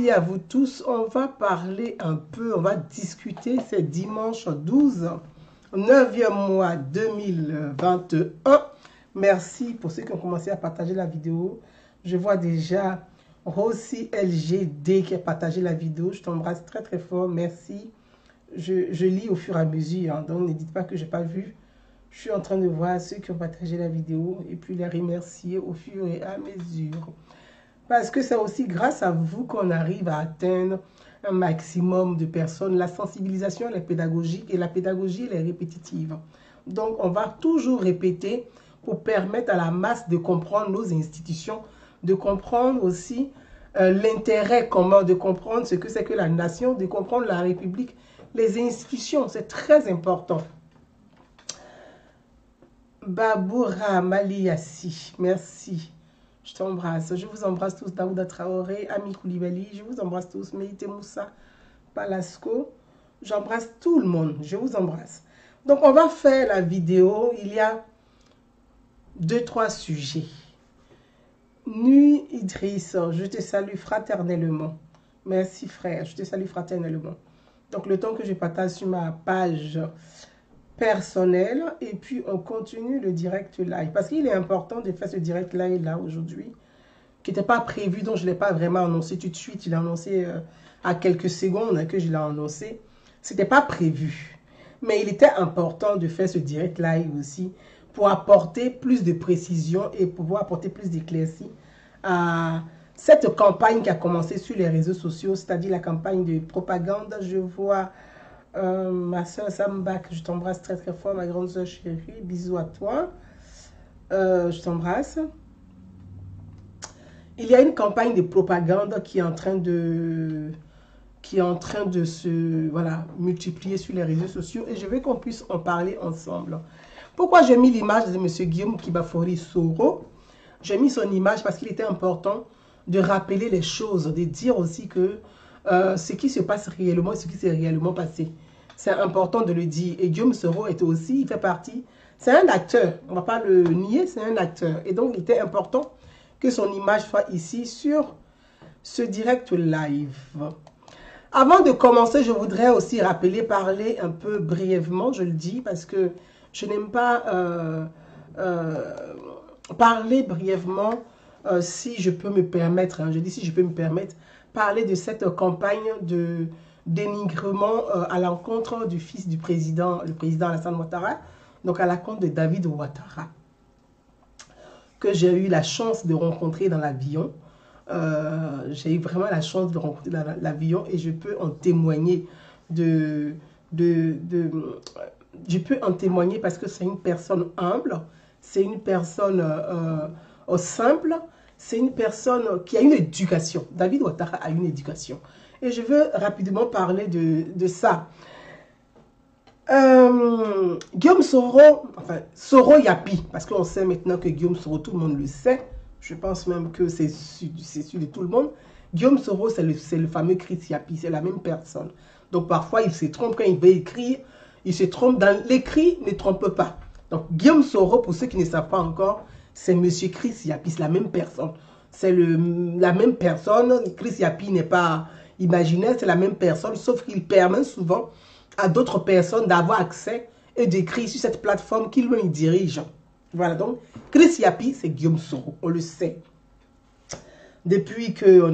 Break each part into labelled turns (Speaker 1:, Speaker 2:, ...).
Speaker 1: Salut à vous tous, on va parler un peu, on va discuter, c'est dimanche 12, 9e mois 2021. Merci pour ceux qui ont commencé à partager la vidéo. Je vois déjà Rossi LGD qui a partagé la vidéo, je t'embrasse très très fort, merci. Je lis au fur et à mesure, hein, donc ne dites pas que je n'ai pas vu. Je suis en train de voir ceux qui ont partagé la vidéo et puis les remercier au fur et à mesure. Parce que c'est aussi grâce à vous qu'on arrive à atteindre un maximum de personnes. La sensibilisation, elle est pédagogique et la pédagogie, elle est répétitive. Donc, on va toujours répéter pour permettre à la masse de comprendre nos institutions, de comprendre aussi l'intérêt commun, de comprendre ce que c'est que la nation, de comprendre la République, les institutions. C'est très important. Baboura Maliassi, merci. Je t'embrasse. Je vous embrasse tous. Daouda Traoré, Ami Koulibaly. Je vous embrasse tous. Meïté Moussa, Palasco. J'embrasse tout le monde. Je vous embrasse. Donc, on va faire la vidéo. Il y a 2-3 sujets. Nuit Idriss, je te salue fraternellement. Merci frère. Je te salue fraternellement. Donc, le temps que je partage sur ma page personnel et puis on continue le direct live parce qu'il est important de faire ce direct live là aujourd'hui qui n'était pas prévu, donc je ne l'ai pas vraiment annoncé tout de suite. Il a annoncé à quelques secondes que je l'ai annoncé. C'était pas prévu, mais il était important de faire ce direct live aussi pour apporter plus de précision et pouvoir apporter plus d'éclaircie à cette campagne qui a commencé sur les réseaux sociaux, c'est-à-dire la campagne de propagande. Je vois ma soeur Sambak, je t'embrasse très très fort, ma grande soeur chérie, bisous à toi, je t'embrasse. Il y a une campagne de propagande qui est en train de se multiplier sur les réseaux sociaux et je veux qu'on puisse en parler ensemble. Pourquoi j'ai mis l'image de M. Guillaume Kibafori Soro? J'ai mis son image parce qu'il était important de rappeler les choses, de dire aussi que ce qui se passe réellement et ce qui s'est réellement passé. C'est important de le dire. Et Guillaume Soro est aussi, il fait partie, c'est un acteur, on ne va pas le nier, c'est un acteur. Et donc, il était important que son image soit ici sur ce direct live. Avant de commencer, je voudrais aussi rappeler, parler un peu brièvement, je le dis, parce que je n'aime pas parler brièvement, si je peux me permettre, hein, je dis si je peux me permettre, parler de cette campagne de dénigrement à l'encontre du fils du président, le président Alassane Ouattara, donc à l'encontre de David Ouattara, que j'ai eu la chance de rencontrer dans l'avion. J'ai eu vraiment la chance de rencontrer dans l'avion et je peux en témoigner je peux en témoigner parce que c'est une personne humble, c'est une personne simple, c'est une personne qui a une éducation. David Ouattara a une éducation. Et je veux rapidement parler de ça. Guillaume Soro, enfin Soro Yapi, parce qu'on sait maintenant que Guillaume Soro, tout le monde le sait. Je pense même que c'est sûr de tout le monde. Guillaume Soro, c'est le fameux Chris Yapi, c'est la même personne. Donc parfois, il se trompe quand il veut écrire. Il se trompe dans l'écrit, ne trompe pas. Donc Guillaume Soro, pour ceux qui ne savent pas encore, c'est Monsieur Chris Yapi, c'est la même personne. C'est la même personne. Chris Yapi n'est pas imaginaire, c'est la même personne, sauf qu'il permet souvent à d'autres personnes d'avoir accès et d'écrire sur cette plateforme qu'il lui dirige. Voilà, donc Chris Yapi, c'est Guillaume Soro, on le sait. Depuis que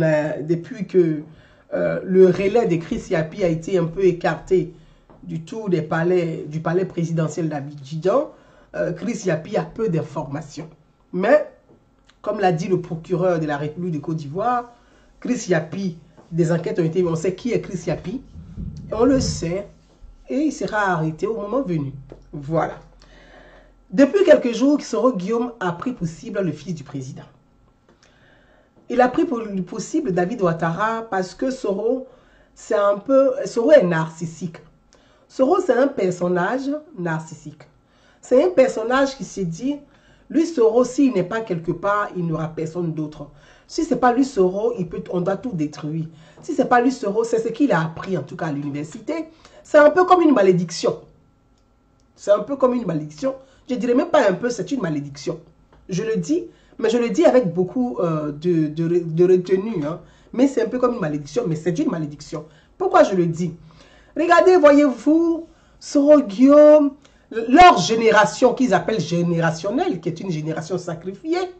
Speaker 1: le relais de Chris Yapi a été un peu écarté du palais présidentiel d'Abidjan, Chris Yapi a peu d'informations. Mais, comme l'a dit le procureur de la République de Côte d'Ivoire, Chris Yapi, des enquêtes ont été, on sait qui est Chris Yapi, on le sait, et il sera arrêté au moment venu. Voilà. Depuis quelques jours, Soro Guillaume a pris pour cible le fils du président. Il a pris pour cible David Ouattara parce que Soro est narcissique. Soro, c'est un personnage narcissique. C'est un personnage qui s'est dit, lui Soro, s'il n'est pas quelque part, il n'y aura personne d'autre. Si ce n'est pas lui Soro, on doit tout détruire. Si ce n'est pas lui Soro, c'est ce qu'il a appris en tout cas à l'université. C'est un peu comme une malédiction. C'est un peu comme une malédiction. Je ne dirais même pas un peu, c'est une malédiction. Je le dis, mais je le dis avec beaucoup de retenue. Hein. Mais c'est un peu comme une malédiction, mais c'est une malédiction. Pourquoi je le dis? Regardez, voyez-vous, Soro Guillaume, leur génération qu'ils appellent générationnelle, qui est une génération sacrifiée,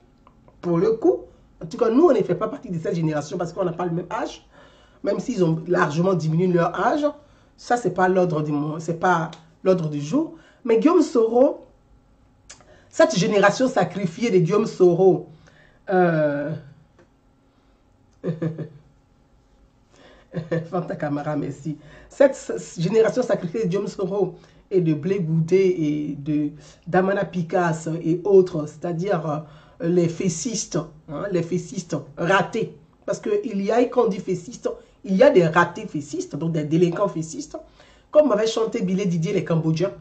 Speaker 1: pour le coup. En tout cas, nous, on ne fait pas partie de cette génération parce qu'on n'a pas le même âge, même s'ils ont largement diminué leur âge. Ça, c'est pas l'ordre du jour. Mais Guillaume Soro, cette génération sacrifiée de Guillaume Soro, Fanta Camara, merci. Cette génération sacrifiée de Guillaume Soro et de Blé Goudé et de Damana Picasse et autres, c'est-à-dire les fessistes, hein, les fessistes ratés. Parce qu'il y a, quand on dit fessistes, il y a des ratés fessistes, donc des délinquants fessistes, comme avait chanté Bilé Didier les Cambodgiens,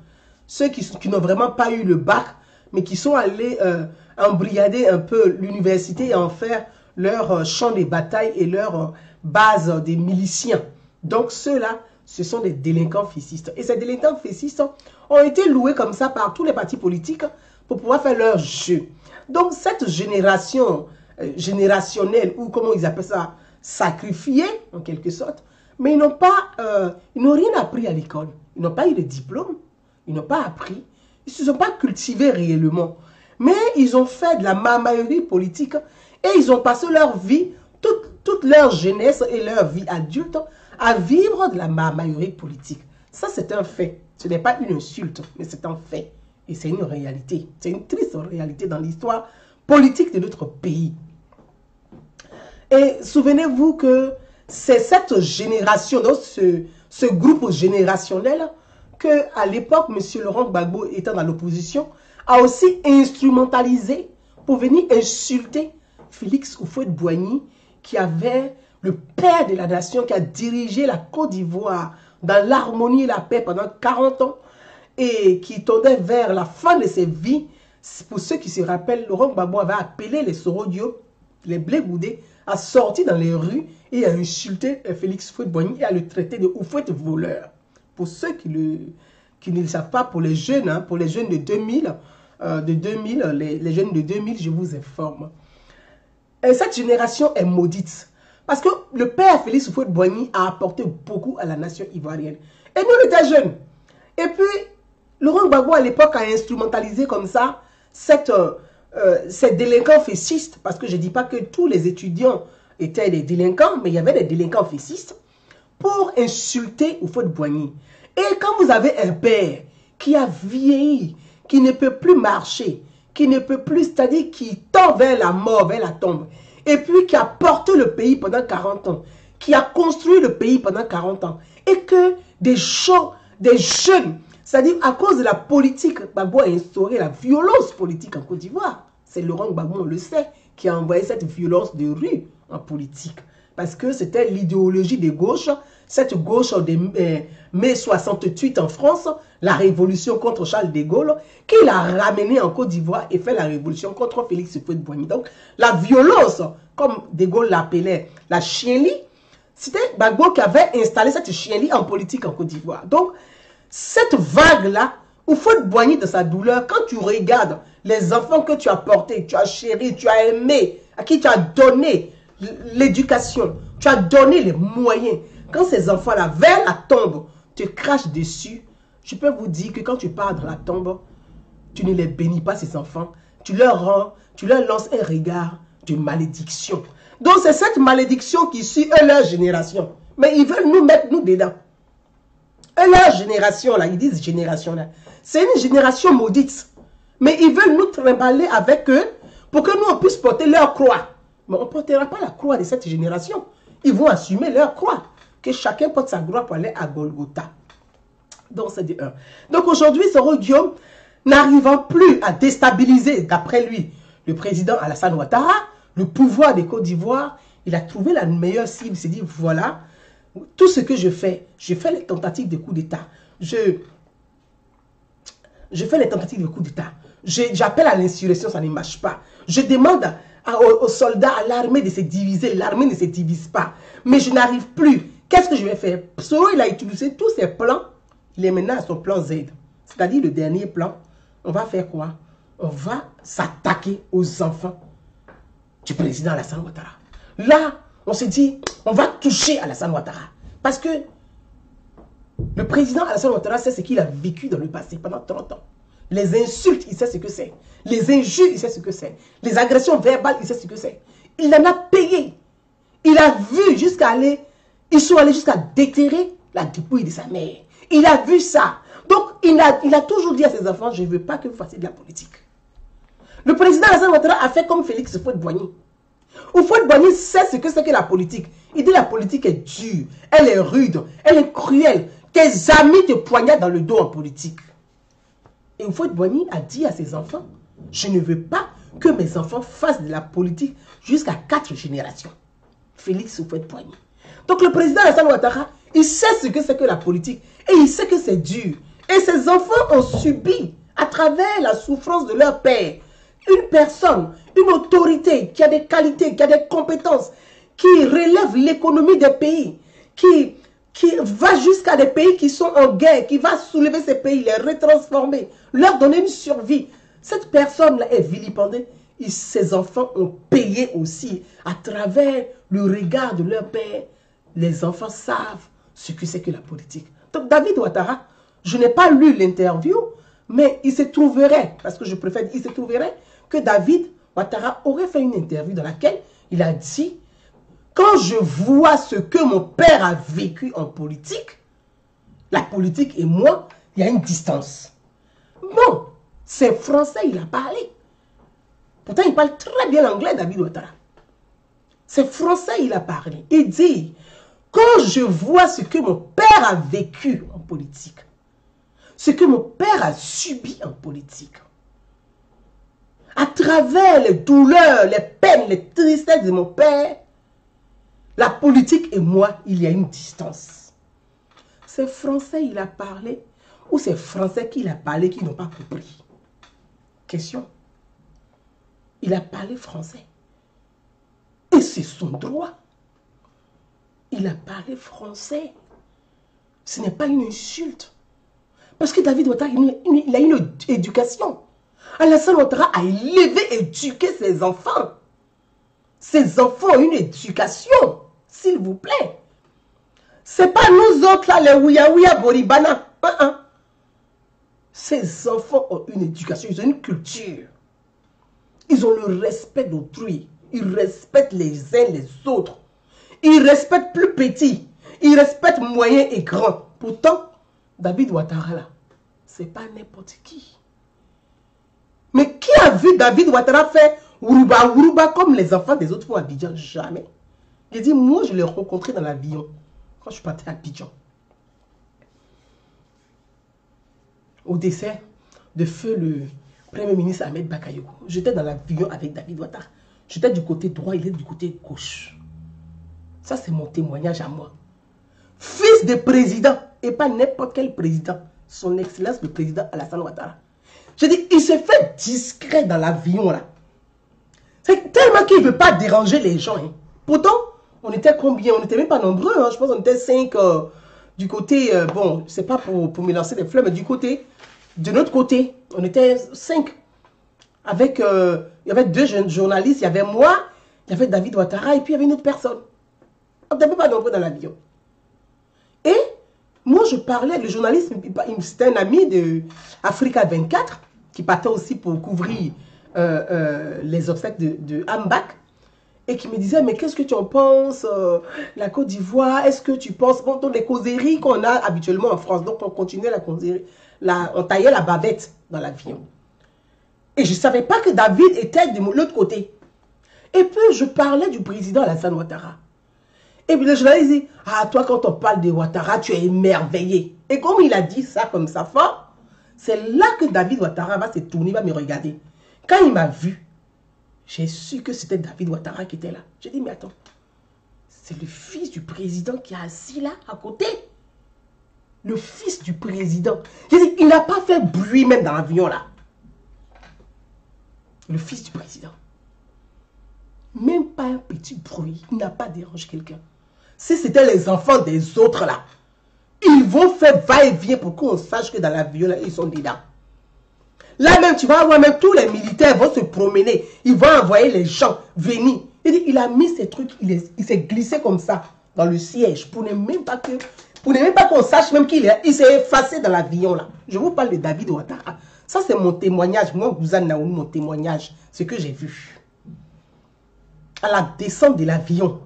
Speaker 1: ceux qui n'ont vraiment pas eu le bac, mais qui sont allés embrigader un peu l'université et en faire leur champ de bataille et leur base des miliciens. Donc ceux-là, ce sont des délinquants fessistes. Et ces délinquants fessistes ont été loués comme ça par tous les partis politiques pour pouvoir faire leur jeu. Donc cette génération générationnelle, ou comment ils appellent ça, sacrifiée en quelque sorte, mais ils n'ont rien appris à l'école. Ils n'ont pas eu de diplôme, ils n'ont pas appris, ils ne se sont pas cultivés réellement. Mais ils ont fait de la marmaillerie politique et ils ont passé leur vie, toute leur jeunesse et leur vie adulte à vivre de la marmaillerie politique. Ça, c'est un fait. Ce n'est pas une insulte, mais c'est un fait. Et c'est une réalité. C'est une triste réalité dans l'histoire politique de notre pays. Et souvenez-vous que c'est cette génération, donc ce groupe générationnel, qu'à l'époque, M. Laurent Gbagbo, étant dans l'opposition, a aussi instrumentalisé pour venir insulter Félix Houphouët-Boigny, qui avait le père de la nation, qui a dirigé la Côte d'Ivoire dans l'harmonie et la paix pendant 40 ans, et qui tendait vers la fin de ses vies. Pour ceux qui se rappellent, Laurent Gbagbo avait appelé les Soro Diop, les Blé Goudé, à sortir dans les rues et à insulter Félix Houphouët-Boigny et à le traiter de Houphouët voleur. Pour ceux qui ne le savent pas, pour les jeunes, hein, pour les jeunes de 2000, les jeunes de 2000, je vous informe. Et cette génération est maudite. Parce que le père Félix Houphouët-Boigny a apporté beaucoup à la nation ivoirienne. Et nous, on était jeunes. Et puis, Laurent Gbagbo, à l'époque, a instrumentalisé comme ça ces délinquants fessistes. Parce que je ne dis pas que tous les étudiants étaient des délinquants, mais il y avait des délinquants fessistes pour insulter Houphouët-Boigny. Et quand vous avez un père qui a vieilli, qui ne peut plus marcher, qui ne peut plus, c'est-à-dire qui tend vers la mort, vers la tombe, et puis qui a porté le pays pendant 40 ans, qui a construit le pays pendant 40 ans, et que des jeunes, c'est-à-dire à cause de la politique, Gbagbo a instauré la violence politique en Côte d'Ivoire. C'est Laurent Gbagbo, on le sait, qui a envoyé cette violence de rue en politique. Parce que c'était l'idéologie des gauches, cette gauche de mai 68 en France, la révolution contre Charles de Gaulle, qui l'a ramené en Côte d'Ivoire et fait la révolution contre Félix Houphouët-Boigny. Donc, la violence, comme de Gaulle l'appelait, la chienlit, c'était Gbagbo qui avait installé cette chienlit en politique en Côte d'Ivoire. Donc, cette vague-là, Houphouët-Boigny de sa douleur, quand tu regardes les enfants que tu as portés, tu as chéri, tu as aimé, à qui tu as donné l'éducation, tu as donné les moyens, quand ces enfants-là, vers la tombe, te crachent dessus, je peux vous dire que quand tu pars dans la tombe, tu ne les bénis pas, ces enfants. Tu leur lances un regard de malédiction. Donc, c'est cette malédiction qui suit leur génération. Mais ils veulent nous mettre, nous, dedans. Et leur génération, là, ils disent génération, là. C'est une génération maudite. Mais ils veulent nous trimballer avec eux pour que nous, on puisse porter leur croix. Mais on ne portera pas la croix de cette génération. Ils vont assumer leur croix. Que chacun porte sa gloire pour aller à Golgotha. Donc, c'est de 1. Donc, aujourd'hui, Soro Guillaume, n'arrivant plus à déstabiliser, d'après lui, le président Alassane Ouattara, le pouvoir des Côte d'Ivoire, il a trouvé la meilleure cible. Il s'est dit, voilà, tout ce que je fais les tentatives de coup d'État. Je fais les tentatives de coup d'État. J'appelle à l'insurrection, ça ne marche pas. Je demande aux soldats, à l'armée de se diviser. L'armée ne se divise pas. Mais je n'arrive plus. Qu'est-ce que je vais faire? Soro, il a utilisé tous ses plans. Il est maintenant à son plan Z. C'est-à-dire le dernier plan. On va faire quoi? On va s'attaquer aux enfants du président Alassane Ouattara. Là, on s'est dit, on va toucher Alassane Ouattara. Parce que le président Alassane Ouattara sait ce qu'il a vécu dans le passé pendant 30 ans. Les insultes, il sait ce que c'est. Les injures, il sait ce que c'est. Les agressions verbales, il sait ce que c'est. Il en a payé. Il a vu jusqu'à aller, ils sont allés jusqu'à déterrer la dépouille de sa mère. Il a vu ça. Donc, il a toujours dit à ses enfants, je ne veux pas que vous fassiez de la politique. Le président Alassane Ouattara a fait comme Félix Houphouët-Boigny. Houphouët-Boigny sait ce que c'est que la politique. Il dit la politique est dure, elle est rude, elle est cruelle. Tes amis te poignardent dans le dos en politique. Et Houphouët-Boigny a dit à ses enfants, je ne veux pas que mes enfants fassent de la politique jusqu'à 4 générations. Félix Houphouët-Boigny. Donc le président Alassane Ouattara, il sait ce que c'est que la politique et il sait que c'est dur. Et ses enfants ont subi, à travers la souffrance de leur père, une personne, une autorité qui a des qualités, qui a des compétences, qui relève l'économie des pays, qui va jusqu'à des pays qui sont en guerre, qui va soulever ces pays, les retransformer, leur donner une survie. Cette personne-là est vilipendée. Et ses enfants ont payé aussi à travers le regard de leur père. Les enfants savent ce que c'est que la politique. Donc David Ouattara, je n'ai pas lu l'interview, mais il se trouverait, parce que je préfère, il se trouverait que David Ouattara aurait fait une interview dans laquelle il a dit « Quand je vois ce que mon père a vécu en politique, la politique et moi, il y a une distance. » Bon, c'est français, il a parlé. Pourtant, il parle très bien l'anglais, David Ouattara. C'est français, il a parlé. Il dit « Quand je vois ce que mon père a vécu en politique, ce que mon père a subi en politique, à travers les douleurs, les peines, les tristesses de mon père, la politique et moi, il y a une distance. » C'est français, il a parlé, ou c'est français qu'il a parlé qui n'ont pas compris? Question. Il a parlé français. Et c'est son droit. Il a parlé français. Ce n'est pas une insulte. Parce que David Ouattara, il a une éducation. Alassane Ouattara a élevé, éduqué ses enfants. Ses enfants ont une éducation, s'il vous plaît. Ce n'est pas nous autres là, les ouya-ouya boribana. Ces enfants ont une éducation, ils ont une culture. Ils ont le respect d'autrui. Ils respectent les uns les autres. Ils respectent plus petits. Ils respectent moyens et grands. Pourtant, David Ouattara là, c'est pas n'importe qui. Mais qui a vu David Ouattara faire ourouba comme les enfants des autres font à Abidjan? Jamais. Il dit, moi je l'ai rencontré dans l'avion quand je suis parti à Abidjan. Au décès de feu le Premier ministre Ahmed Bakayoko. J'étais dans l'avion avec David Ouattara. J'étais du côté droit, il est du côté gauche. Ça, c'est mon témoignage à moi. Fils de président, et pas n'importe quel président. Son Excellence, le président Alassane Ouattara. Je dis, il se fait discret dans l'avion, là. C'est tellement qu'il ne veut pas déranger les gens. Hein. Pourtant, on était combien? On n'était même pas nombreux. Hein. Je pense qu'on était 5 du côté, bon, c'est pas pour me lancer des fleurs, mais du côté, de notre côté, on était 5. Avec, il y avait 2 jeunes journalistes, il y avait moi, il y avait David Ouattara, et puis il y avait une autre personne. On n'était pas nombreux dans l'avion. Et moi, je parlais, le journaliste, c'était un ami de Africa 24, qui partait aussi pour couvrir les obsèques de Ambak, et qui me disait, mais qu'est-ce que tu en penses, la Côte d'Ivoire, est-ce que tu penses, bon, donc les causeries qu'on a habituellement en France, donc on continuait la causerie, on taillait la bavette dans l'avion. Et je ne savais pas que David était de l'autre côté. Et puis, je parlais du président Alassane Ouattara. Et puis, le journaliste dit, ah, toi, quand on parle de Ouattara, tu es émerveillé. Et comme il a dit ça comme ça fort, c'est là que David Ouattara va se tourner, va me regarder. Quand il m'a vu, j'ai su que c'était David Ouattara qui était là. J'ai dit, mais attends, c'est le fils du président qui est assis là, à côté. Le fils du président. J'ai dit, il n'a pas fait bruit même dans l'avion là. Le fils du président. Même pas un petit bruit. Il n'a pas dérangé quelqu'un. Si c'était les enfants des autres là, ils vont faire va-et-vient pour qu'on sache que dans l'avion là, ils sont dedans. Là même, tu vas voir même tous les militaires vont se promener. Ils vont envoyer les gens venir. Il dit, il a mis ses trucs, il s'est glissé comme ça dans le siège pour ne même pas qu'on sache même il s'est effacé dans l'avion là. Je vous parle de David Ouattara. Ça c'est mon témoignage. Moi, Gouzane Naoumi, mon témoignage. Ce que j'ai vu. À la descente de l'avion.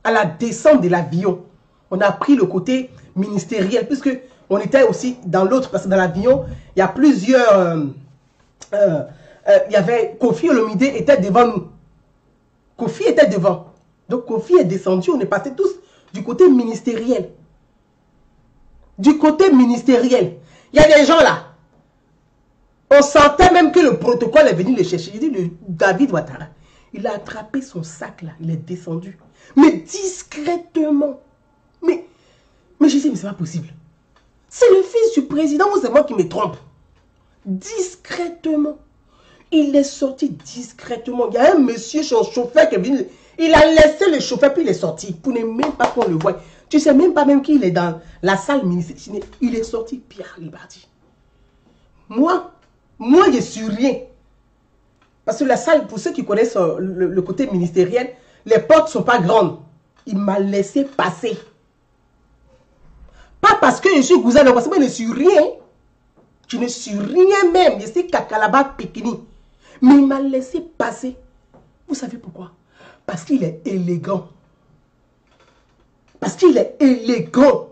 Speaker 1: À la descente de l'avion. On a pris le côté ministériel. Puisque on était aussi dans l'autre. Parce que dans l'avion, il y a plusieurs... il y avait... Kofi Olomide était devant nous. Kofi était devant. Donc Kofi est descendu. On est passé tous du côté ministériel. Du côté ministériel. Il y a des gens là. On sentait même que le protocole est venu le chercher. J'ai dit, David Ouattara, il a attrapé son sac là. Il est descendu. Mais discrètement. Mais j'ai dit, mais c'est pas possible. C'est le fils du président ou c'est moi qui me trompe? Discrètement. Il est sorti discrètement. Il y a un monsieur, son chauffeur qui est venu. Il a laissé le chauffeur puis il est sorti. Pour ne même pas qu'on le voie. Tu sais même pas même qu'il est dans la salle ministérielle. Il est sorti, Pierre Libardi. Moi, je suis rien. Parce que la salle, pour ceux qui connaissent le côté ministériel, les portes ne sont pas grandes. Il m'a laissé passer. Pas parce que je suis gouverneur, parce que je ne suis rien. Je ne suis rien même. Je suis Kakalaba Pikini. Mais il m'a laissé passer. Vous savez pourquoi? Parce qu'il est élégant. Parce qu'il est élégant.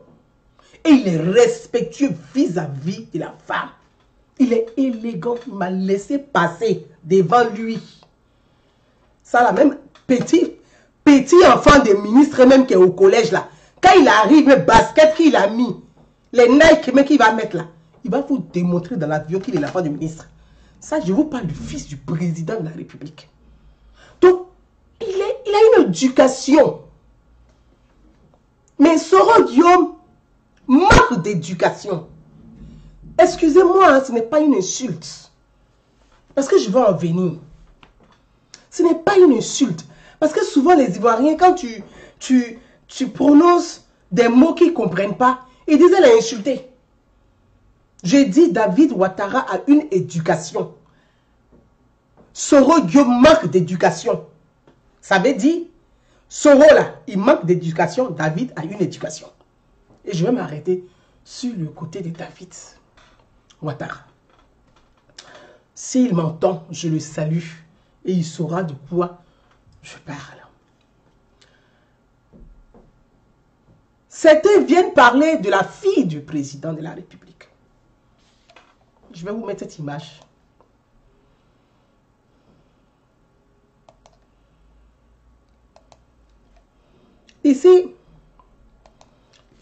Speaker 1: Et il est respectueux vis-à-vis de la femme. Il est élégant. Il m'a laissé passer devant lui. Ça là, même petit enfant de ministre même qui est au collège là. Quand il arrive, le basket qu'il a mis, les Nike qu'il va mettre là, il va vous démontrer dans l'avion qu'il est l'enfant du ministre. Ça, je vous parle du fils du président de la République. Donc, il a une éducation. Mais Soro Guillaume manque d'éducation. Excusez-moi, hein, ce n'est pas une insulte. Parce que je vais en venir. Ce n'est pas une insulte. Parce que souvent les Ivoiriens, quand tu prononces des mots qu'ils ne comprennent pas, ils disent elle a insulté. J'ai dit David Ouattara a une éducation. Soro Guillaume manque d'éducation. Ça veut dire, Soro là, il manque d'éducation, David a une éducation. Et je vais m'arrêter sur le côté de David Ouattara. S'il m'entend, je le salue et il saura de quoi je parle. Certains viennent parler de la fille du président de la République. Je vais vous mettre cette image. Ici,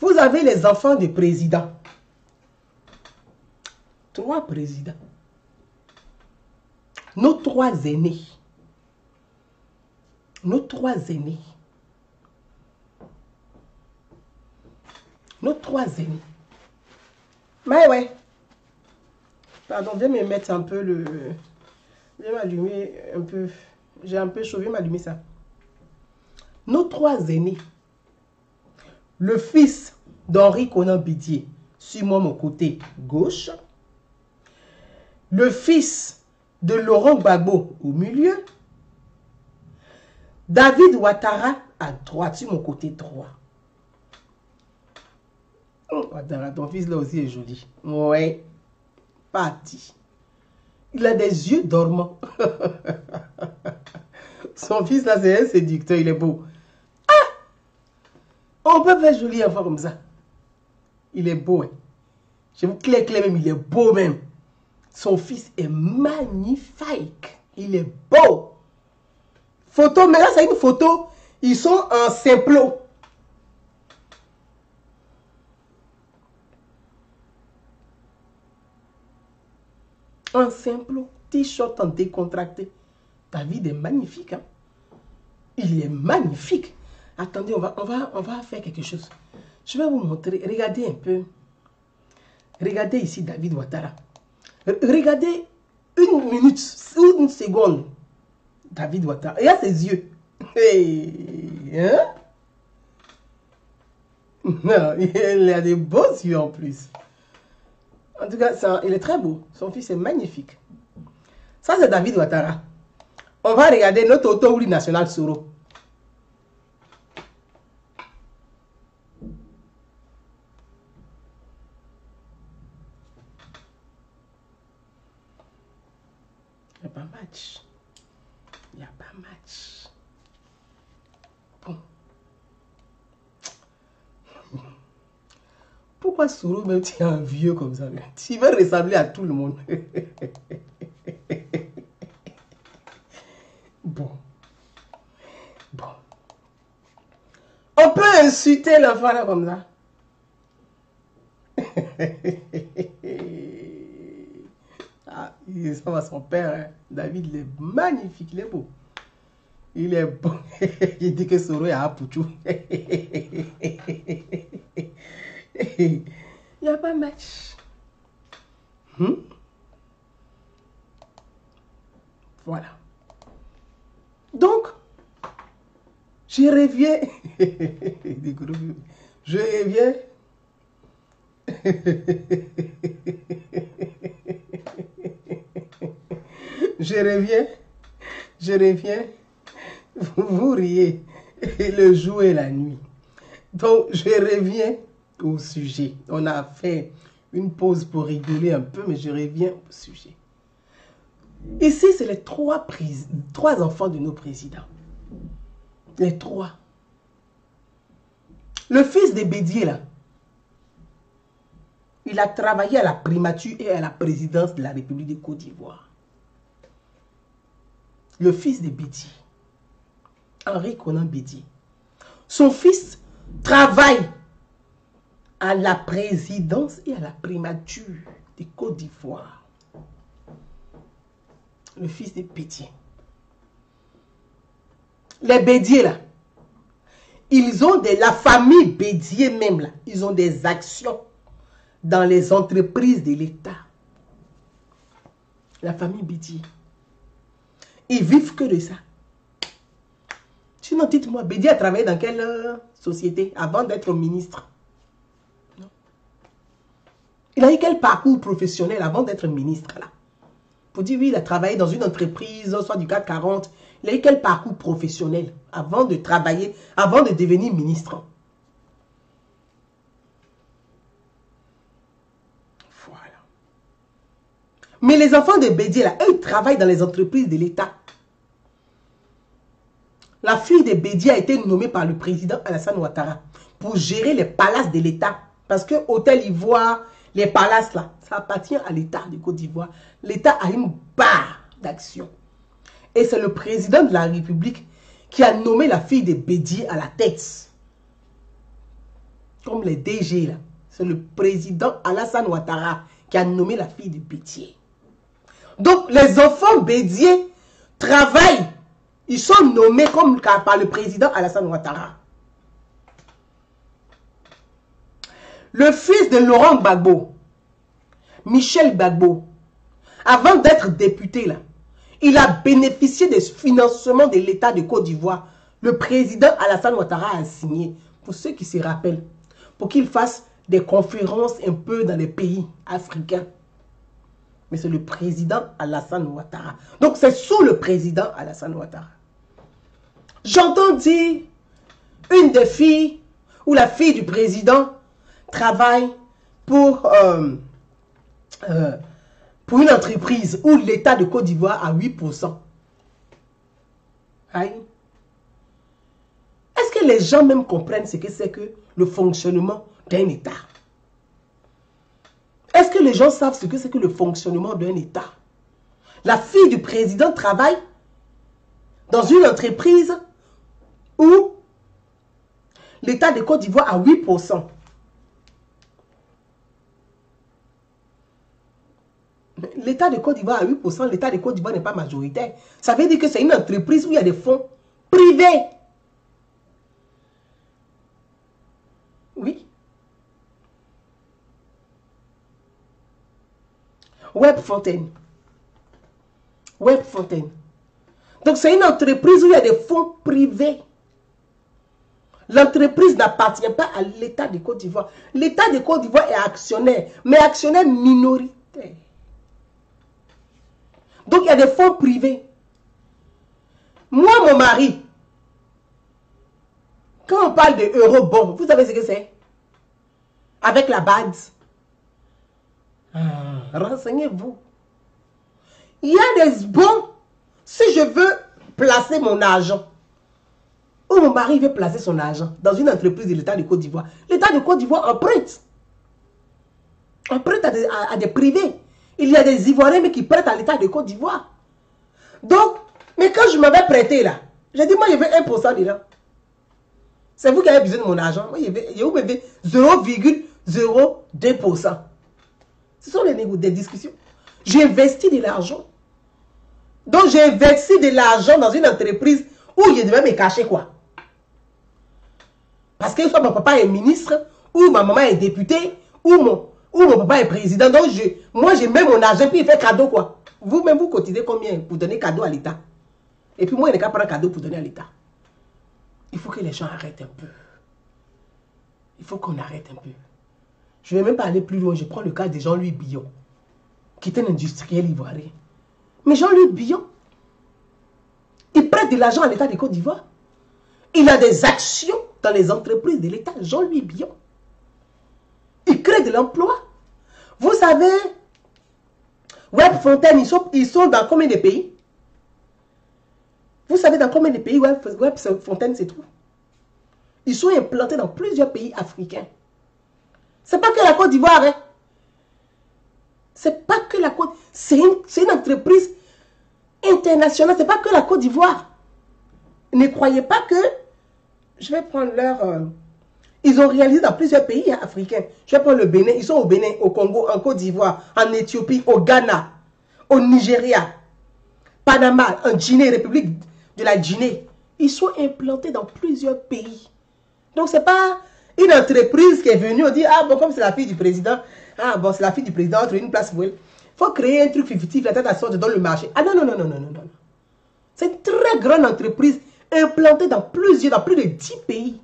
Speaker 1: vous avez les enfants du président. 3 présidents. Nos 3 aînés. Nos 3 aînés. Nos 3 aînés. Mais ouais. Pardon, viens me mettre un peu le... Viens m'allumer un peu. J'ai un peu chaud, viens m'allumer ça. Nos 3 aînés. Le fils d'Henri Konan Bidier, sur moi mon côté gauche. Le fils de Laurent Gbagbo au milieu. David Ouattara à droite, sur mon côté droit. Oh, Ouattara, ton fils là aussi est joli. Ouais, parti. Il a des yeux dormants. Son fils là, c'est un séducteur, il est beau. On peut faire joli enfant comme ça. Il est beau. Hein. Je vous claire même, il est beau même. Son fils est magnifique. Il est beau. Photo, mais là c'est une photo. Ils sont en simplot. En simplot. T-shirt en décontracté. David est magnifique. Hein? Il est magnifique. Attendez, on va faire quelque chose. Je vais vous montrer. Regardez un peu. Regardez ici David Ouattara. Regardez 1 minute ou 1 seconde. David Ouattara. Il a ses yeux. Hey, hein? Non, il a des beaux yeux en plus. En tout cas, il est très beau. Son fils est magnifique. Ça, c'est David Ouattara. On va regarder notre auto national Soro. Il n'y a pas match. Il n'y a pas match. Bon. Pourquoi Soro même tu es un vieux comme ça? Tu veux ressembler à tout le monde. Bon. Bon. On peut insulter l'enfant là comme ça. Ah, il ressemble à son père. Hein. David, il est magnifique, il est beau. Il est beau. Il dit que Soro est à Pouchou. Il n'y a pas match. Voilà. Donc, je reviens. Je reviens. Je reviens. Vous riez le jour et la nuit. Donc, je reviens au sujet. On a fait une pause pour rigoler un peu, mais je reviens au sujet. Ici, c'est les trois enfants de nos présidents. Les trois. Le fils de Bédié, là, il a travaillé à la primature et à la présidence de la République de Côte d'Ivoire. Le fils de Bédié, Henri Konan Bédié. Son fils travaille à la présidence et à la primature de Côte d'Ivoire. Le fils de Bédié. Les Bédié, là, ils ont la famille Bédié même, là, ils ont des actions dans les entreprises de l'État. La famille Bédié. Ils vivent que de ça. Sinon, dites-moi, Bédié a travaillé dans quelle société avant d'être ministre? Non. Il a eu quel parcours professionnel avant d'être ministre là? Pour dire oui, il a travaillé dans une entreprise, soit du CAC 40. Il a eu quel parcours professionnel avant de travailler, avant de devenir ministre? Voilà. Mais les enfants de Bédié, là, eux, ils travaillent dans les entreprises de l'État. La fille de Bédié a été nommée par le président Alassane Ouattara pour gérer les palaces de l'État. Parce que Hôtel Ivoire, les palaces là, ça appartient à l'État de Côte d'Ivoire. L'État a une barre d'action. Et c'est le président de la République qui a nommé la fille de Bédié à la tête. Comme les DG là. C'est le président Alassane Ouattara qui a nommé la fille de Bédié. Donc les enfants Bédié travaillent. Ils sont nommés comme par le président Alassane Ouattara. Le fils de Laurent Gbagbo, Michel Gbagbo, avant d'être député, là, il a bénéficié des financements de l'État de Côte d'Ivoire. Le président Alassane Ouattara a signé, pour ceux qui se rappellent, pour qu'il fasse des conférences un peu dans les pays africains. Mais c'est le président Alassane Ouattara. Donc c'est sous le président Alassane Ouattara. J'entends dire une des filles ou la fille du président travaille pour une entreprise où l'État de Côte d'Ivoire a 8%. Aïe. Est-ce que les gens même comprennent ce que c'est que le fonctionnement d'un État? Est-ce que les gens savent ce que c'est que le fonctionnement d'un État? La fille du président travaille dans une entreprise où l'État de Côte d'Ivoire a 8%. L'État de Côte d'Ivoire a 8%, l'État de Côte d'Ivoire n'est pas majoritaire. Ça veut dire que c'est une entreprise où il y a des fonds privés. Oui. Webfontaine. Webfontaine. Donc c'est une entreprise où il y a des fonds privés. L'entreprise n'appartient pas à l'État de Côte d'Ivoire. L'État de Côte d'Ivoire est actionnaire, mais actionnaire minoritaire. Donc il y a des fonds privés. Moi, mon mari, quand on parle de eurobond, vous savez ce que c'est? Avec la BAD. Renseignez-vous. Il y a des bons. Si je veux placer mon argent, ou mon mari veut placer son argent dans une entreprise de l'État de Côte d'Ivoire, l'État de Côte d'Ivoire emprunte. Emprunte à des privés. Il y a des Ivoiriens mais qui prêtent à l'État de Côte d'Ivoire. Donc, mais quand je m'avais prêté là, j'ai dit, moi je veux 1% dedans. C'est vous qui avez besoin de mon argent. Moi, je veux 0,02%. Ce sont des discussions. J'ai investi de l'argent. Donc, j'ai investi de l'argent dans une entreprise où je devais me cacher quoi. Parce que soit mon papa est ministre, ou ma maman est députée, ou mon papa est président. Donc, moi, je mets mon argent, puis il fait cadeau quoi. Vous-même, vous cotisez combien pour donner cadeau à l'État? Et puis moi, il n'est qu'à prendre cadeau pour donner à l'État. Il faut que les gens arrêtent un peu. Il faut qu'on arrête un peu. Je ne vais même pas aller plus loin. Je prends le cas de Jean-Louis Billon, qui est un industriel ivoirien. Mais Jean-Louis Billon, il prête de l'argent à l'État de Côte d'Ivoire. Il a des actions dans les entreprises de l'État. Jean-Louis Billon. Il crée de l'emploi. Vous savez, Web Fontaine, ils sont dans combien de pays? Vous savez dans combien de pays Web Fontaine se trouve? Ils sont implantés dans plusieurs pays africains. Ce n'est pas que la Côte d'Ivoire. Hein. C'est pas que la Côte... C'est une entreprise internationale. Ce n'est pas que la Côte d'Ivoire. Ne croyez pas que... Je vais prendre leur... Ils ont réalisé dans plusieurs pays africains. Je vais prendre le Bénin. Ils sont au Bénin, au Congo, en Côte d'Ivoire, en Éthiopie, au Ghana, au Nigeria, Panama, en Guinée, République de la Guinée. Ils sont implantés dans plusieurs pays. Donc, ce n'est pas une entreprise qui est venue, on dit, ah bon, comme c'est la fille du président, ah bon, c'est la fille du président, entre une place pour elle. Il faut créer un truc fictif, la tête à sorte dans le marché. Ah non, non, non, non, non, non, non. C'est une très grande entreprise implantée dans plus de 10 pays.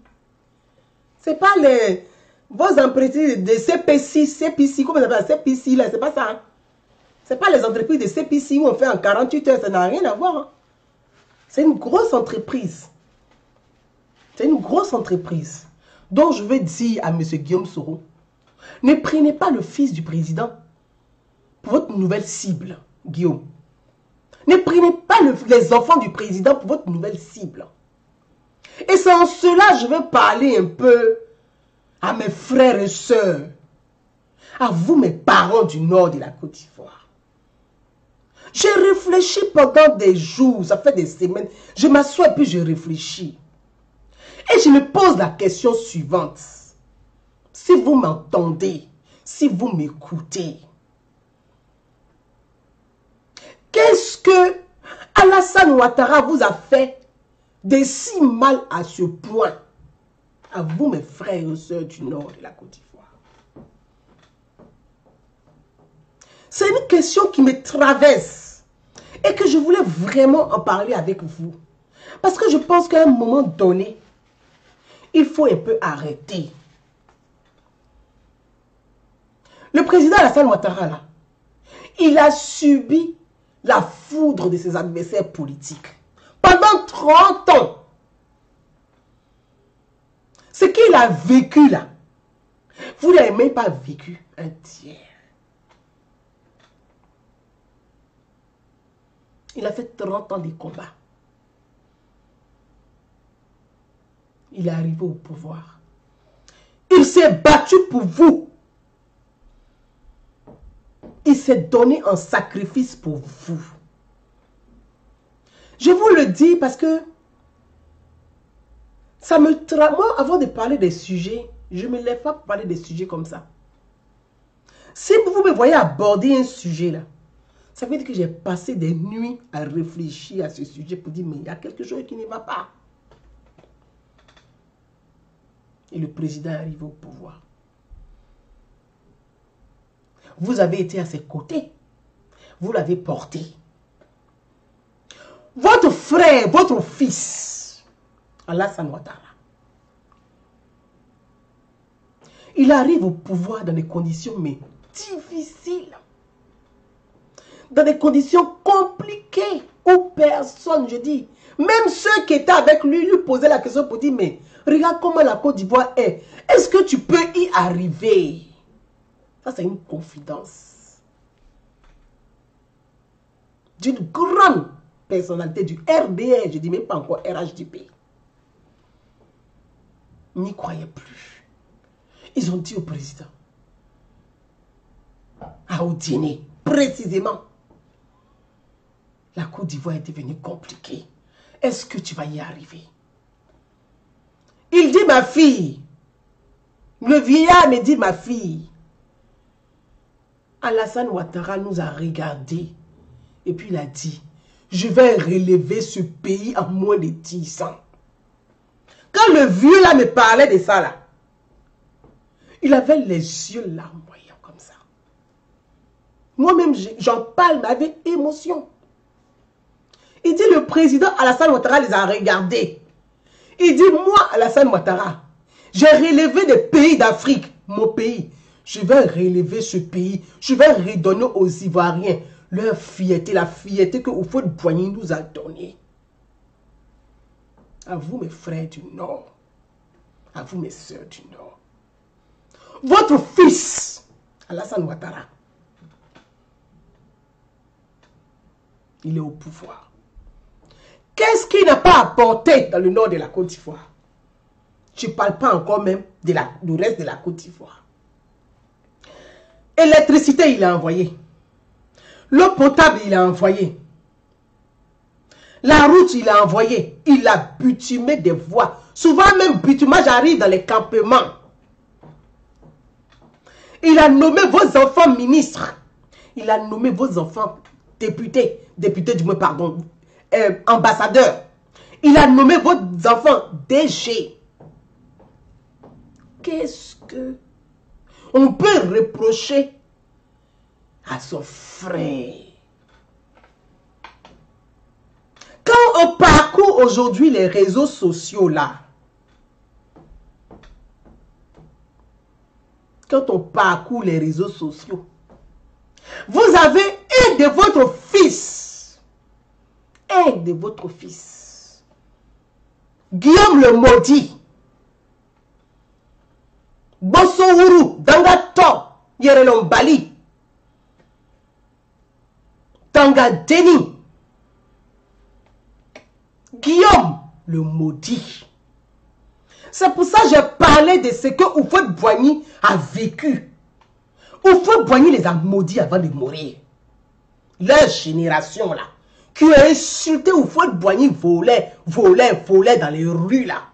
Speaker 1: Ce n'est pas vos entreprises de CPC, comment on appelle ça, CPC là, c'est pas ça. Hein? Ce n'est pas les entreprises de CPC où on fait en 48 heures, ça n'a rien à voir. Hein? C'est une grosse entreprise. C'est une grosse entreprise. Donc, je veux dire à M. Guillaume Soro, ne prenez pas le fils du président pour votre nouvelle cible, Guillaume. Ne prenez pas les enfants du président pour votre nouvelle cible. Et c'est en cela que je veux parler un peu à mes frères et sœurs, à vous, mes parents du nord de la Côte d'Ivoire. J'ai réfléchi pendant des jours, ça fait des semaines. Je m'assois et puis je réfléchis. Et je me pose la question suivante. Si vous m'entendez, si vous m'écoutez, qu'est-ce que Alassane Ouattara vous a fait de si mal à ce point? À vous, mes frères et sœurs du nord de la Côte d'Ivoire. C'est une question qui me traverse et que je voulais vraiment en parler avec vous. Parce que je pense qu'à un moment donné, il faut un peu arrêter. Le président Alassane Ouattara, là, il a subi la foudre de ses adversaires politiques pendant 30 ans. Ce qu'il a vécu là, vous n'avez même pas vécu un tiers. Il a fait 30 ans de combat. Il est arrivé au pouvoir. Il s'est battu pour vous. Il s'est donné un sacrifice pour vous. Je vous le dis parce que ça me moi, avant de parler des sujets, je ne me lève pas pour parler des sujets comme ça. Si vous me voyez aborder un sujet là, ça veut dire que j'ai passé des nuits à réfléchir à ce sujet pour dire, mais il y a quelque chose qui ne va pas. Et le président est arrivé au pouvoir. Vous avez été à ses côtés. Vous l'avez porté. Votre frère, votre fils, Alassane Ouattara, il arrive au pouvoir dans des conditions mais difficiles. Dans des conditions compliquées où personne, je dis, Même ceux qui étaient avec lui lui posaient la question pour dire, mais regarde comment la Côte d'Ivoire est. Est-ce que tu peux y arriver? Ça, c'est une confidence d'une grande personnalité du RDR. Je dis même pas encore RHDP. N'y croyait plus. Ils ont dit au président, à Odiene, précisément, la Côte d'Ivoire est devenue compliquée. Est-ce que tu vas y arriver? Il dit, ma fille, le vieillard me dit, ma fille, Alassane Ouattara nous a regardé et puis il a dit, je vais relever ce pays en moins de 10 ans. Quand le vieux là me parlait de ça là, il avait les yeux larmoyants comme ça. Moi-même, j'en parle mais avec émotion. Il dit, le président Alassane Ouattara les a regardés. Il dit, moi, Alassane Ouattara, j'ai relevé des pays d'Afrique, mon pays. Je vais relever ce pays. Je vais redonner aux Ivoiriens leur fierté, la fierté que Houphouët-Boigny nous a donnée. À vous, mes frères du Nord. À vous, mes sœurs du Nord. Votre fils, Alassane Ouattara, il est au pouvoir. Qu'est-ce qu'il n'a pas apporté dans le nord de la Côte d'Ivoire? Je ne parle pas encore même du reste de la Côte d'Ivoire. Électricité, il a envoyé. L'eau potable, il a envoyé. La route, il a envoyé. Il a bitumé des voies. Souvent même, bitumage arrive dans les campements. Il a nommé vos enfants ministres. Il a nommé vos enfants députés. Députés du moins, pardon. Ambassadeurs. Il a nommé vos enfants DG. Qu'est-ce que on peut reprocher à son frère? Quand on parcourt aujourd'hui les réseaux sociaux là, quand on parcourt les réseaux sociaux, vous avez un de votre fils, Guillaume le Maudit, Bossowourou, Dangato, Yerelombali, Tangadeni, Guillaume le Maudit. C'est pour ça que j'ai parlé de ce que Houphouët-Boigny a vécu. Houphouët-Boigny les a maudits avant de mourir. Leur génération là, qui a insulté Houphouët-Boigny, volait dans les rues là.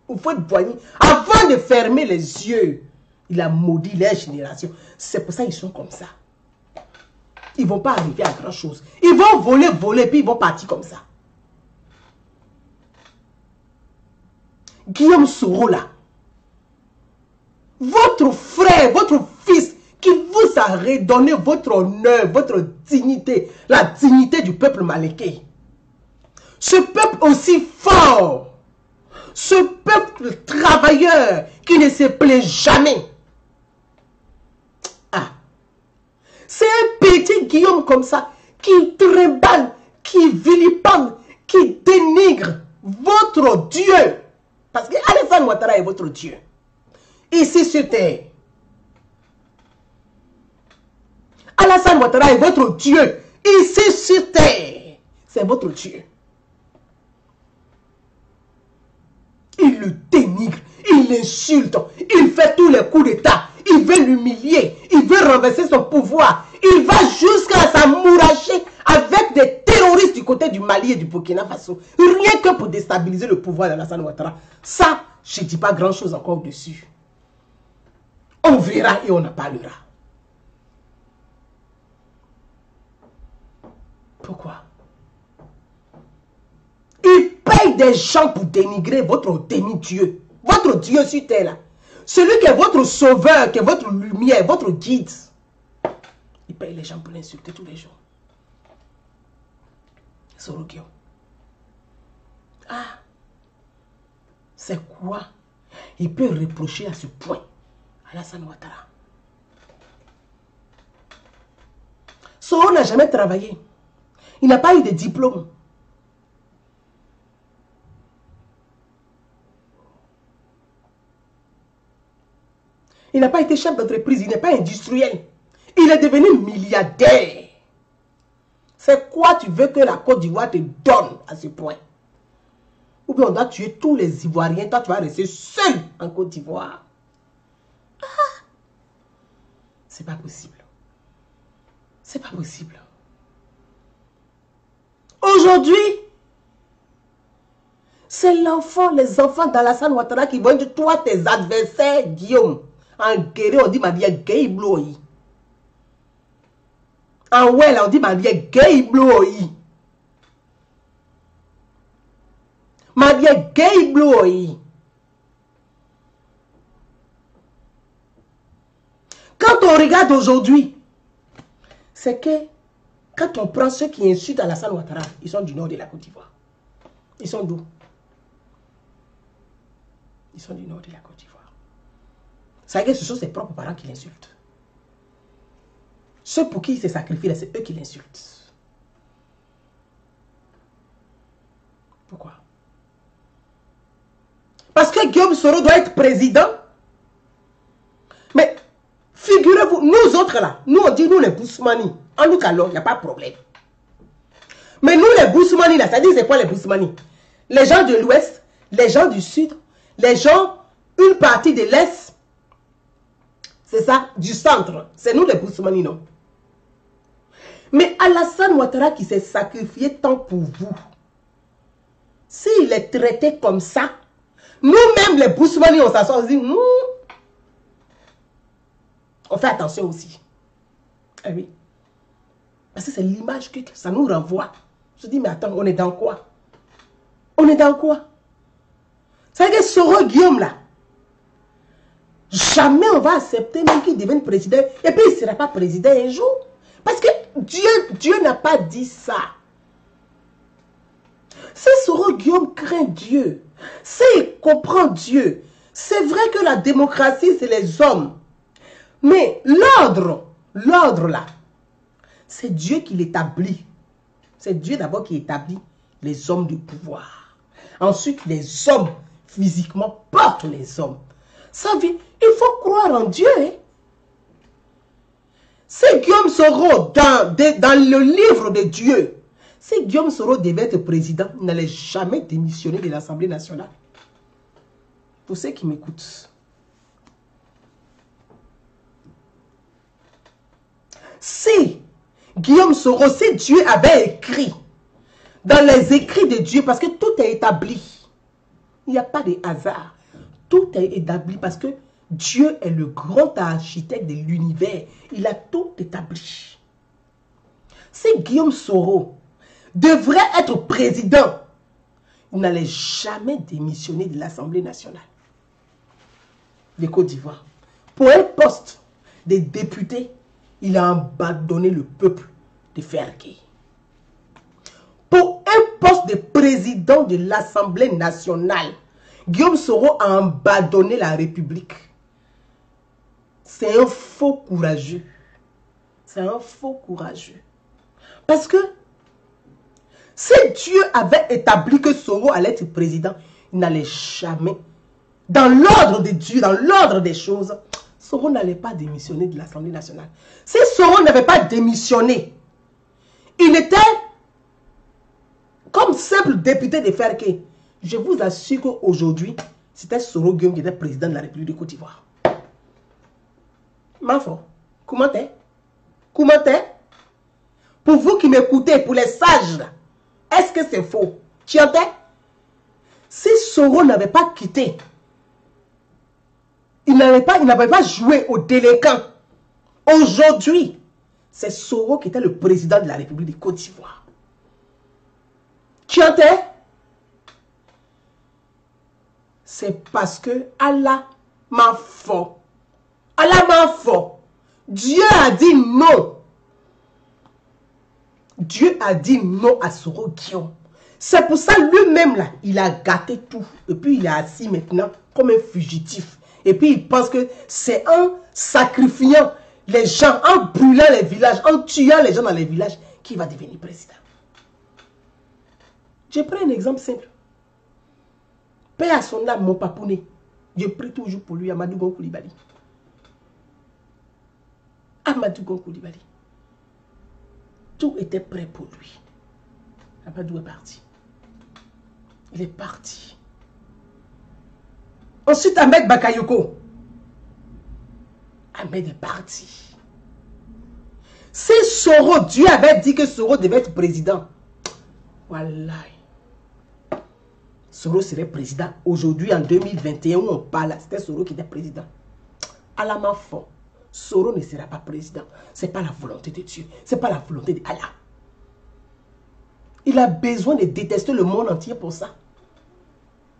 Speaker 1: Houphouët-Boigny, avant de fermer les yeux, il a maudit leur génération. C'est pour ça qu'ils sont comme ça. Ils ne vont pas arriver à grand chose. Ils vont voler, puis ils vont partir comme ça. Guillaume Soro là, votre frère, votre fils, qui vous a redonné votre honneur, votre dignité, la dignité du peuple maléké. Ce peuple aussi fort, ce peuple travailleur qui ne se plaît jamais. Ah, c'est un petit Guillaume comme ça qui trimballe, qui vilipende, qui dénigre votre Dieu. Parce que Alassane Ouattara est votre Dieu. Ici sur terre. Alassane Ouattara est votre Dieu. Ici sur terre. C'est votre Dieu. Il le dénigre. Il l'insulte. Il fait tous les coups d'État. Il veut l'humilier. Il veut renverser son pouvoir. Il va jusqu'à s'amouracher avec des terroristes du côté du Mali et du Burkina Faso. Rien que pour déstabiliser le pouvoir d'Alassane Ouattara. Ça, je ne dis pas grand chose encore dessus. On verra et on en parlera. Pourquoi? Il paye des gens pour dénigrer votre demi-dieu. Votre Dieu sur terre là. Celui qui est votre sauveur, qui est votre lumière, votre guide. Il paye les gens pour l'insulter tous les jours. Soro Guillaume. Ah, c'est quoi il peut reprocher à ce point Alassane Ouattara? Soro n'a jamais travaillé. Il n'a pas eu de diplôme. Il n'a pas été chef d'entreprise, il n'est pas industriel. Il est devenu milliardaire. C'est quoi tu veux que la Côte d'Ivoire te donne à ce point? Ou bien on doit tuer tous les Ivoiriens, toi tu vas rester seul en Côte d'Ivoire. Ah, c'est pas possible. C'est pas possible. Aujourd'hui, c'est l'enfant, les enfants d'Alassane Ouattara qui vont dire, toi, tes adversaires, Guillaume. En guéré, on dit, ma vie est gay bloyi. En ouais, là, on dit, ma vie est gay bloyi. Ma vie est gay bloyi. Quand on regarde aujourd'hui, c'est que quand on prend ceux qui insultent Alassane Ouattara, ils sont du nord de la Côte d'Ivoire. Ils sont d'où? Ils sont du nord de la Côte d'Ivoire. C'est que ce sont ses propres parents qui l'insultent. Ceux pour qui il s'est sacrifié, c'est eux qui l'insultent. Pourquoi? Parce que Guillaume Soro doit être président. Mais figurez-vous, nous autres là, nous on dit nous les Boussoumani. En nous calons, il n'y a pas de problème. Mais nous les Boussoumani là, ça dit c'est quoi les Boussoumani? Les gens de l'ouest, les gens du sud, les gens, une partie de l'est, c'est ça, du centre. C'est nous les Boussoumani, non? Mais Alassane Ouattara qui s'est sacrifié tant pour vous, s'il est traité comme ça, nous-mêmes les Boussoumani, on s'assoit, on se dit, on fait attention aussi. Ah oui. Parce que c'est l'image que ça nous renvoie. Je dis, mais attends, on est dans quoi? On est dans quoi? C'est que Soro Guillaume là, jamais on va accepter même qu'il devienne président. Et puis il ne sera pas président un jour. Parce que Dieu n'a pas dit ça. Si Soro Guillaume craint Dieu, s'il comprend Dieu, c'est vrai que la démocratie c'est les hommes. Mais l'ordre là, c'est Dieu qui l'établit. C'est Dieu d'abord qui établit les hommes du pouvoir. Ensuite, les hommes physiquement portent les hommes. Ça veut, il faut croire en Dieu. Hein? Si Guillaume Soro, dans le livre de Dieu, si Guillaume Soro devait être président, il n'allait jamais démissionner de l'Assemblée nationale. Pour ceux qui m'écoutent. Si Guillaume Soro, si Dieu avait écrit dans les écrits de Dieu, parce que tout est établi, il n'y a pas de hasard, tout est établi parce que Dieu est le grand architecte de l'univers, il a tout établi. Si Guillaume Soro devrait être président, il n'allait jamais démissionner de l'Assemblée nationale de Côte d'Ivoire. Pour un poste de député, il a abandonné le peuple de Fergué. Pour un poste de président de l'Assemblée nationale, Guillaume Soro a abandonné la République. C'est un faux courageux. C'est un faux courageux. Parce que si Dieu avait établi que Soro allait être président, il n'allait jamais, dans l'ordre de Dieu, dans l'ordre des choses, Soro n'allait pas démissionner de l'Assemblée nationale. Si Soro n'avait pas démissionné, il était comme simple député de Fergué. Je vous assure qu'aujourd'hui, c'était Soro Guillaume qui était président de la République de Côte d'Ivoire. M'enfant, comment t'es? Comment t'es? Pour vous qui m'écoutez, pour les sages, est-ce que c'est faux? Tu entends? Si Soro n'avait pas quitté, il n'avait pas joué au délinquant. Aujourd'hui, c'est Soro qui était le président de la République de Côte d'Ivoire. Tu entends? C'est parce que Allah m'a fort. Allah m'a fort. Dieu a dit non. Dieu a dit non à Soro Guillaume. C'est pour ça lui-même là, il a gâté tout. Et puis il est assis maintenant comme un fugitif. Et puis il pense que c'est en sacrifiant les gens, en brûlant les villages, en tuant les gens dans les villages, qu'il va devenir président. Je prends un exemple simple. Paix à son âme, mon papounet. Je prie toujours pour lui, Amadou Gon Coulibaly. Amadou Gon Coulibaly. Tout était prêt pour lui. Amadou est parti. Il est parti. Ensuite, Ahmed Bakayoko. Ahmed est parti. Si Soro, Dieu avait dit que Soro devait être président. Voilà. Soro serait président. Aujourd'hui, en 2021, où on parle, c'était Soro qui était président. À la main fort, Soro ne sera pas président. Ce n'est pas la volonté de Dieu. Ce n'est pas la volonté d'Allah. Il a besoin de détester le monde entier pour ça.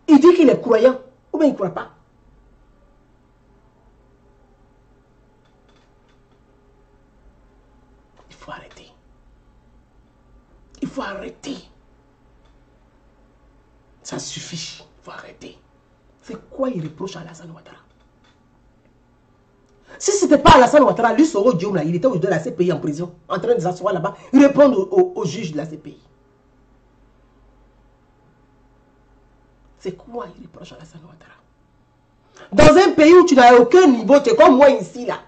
Speaker 1: Il dit qu'il est croyant. Ou bien il ne croit pas. Il faut arrêter. Il faut arrêter. Ça suffit. Il faut arrêter. C'est quoi il reproche à Alassane Ouattara? Si ce n'était pas Alassane Ouattara, lui, Soro Diom, il était aujourd'hui de la CPI en prison, en train de s'asseoir là-bas, répondre au juge de la CPI. C'est quoi il reproche à Alassane Ouattara? Dans un pays où tu n'as aucun niveau, tu es comme moi ici, là.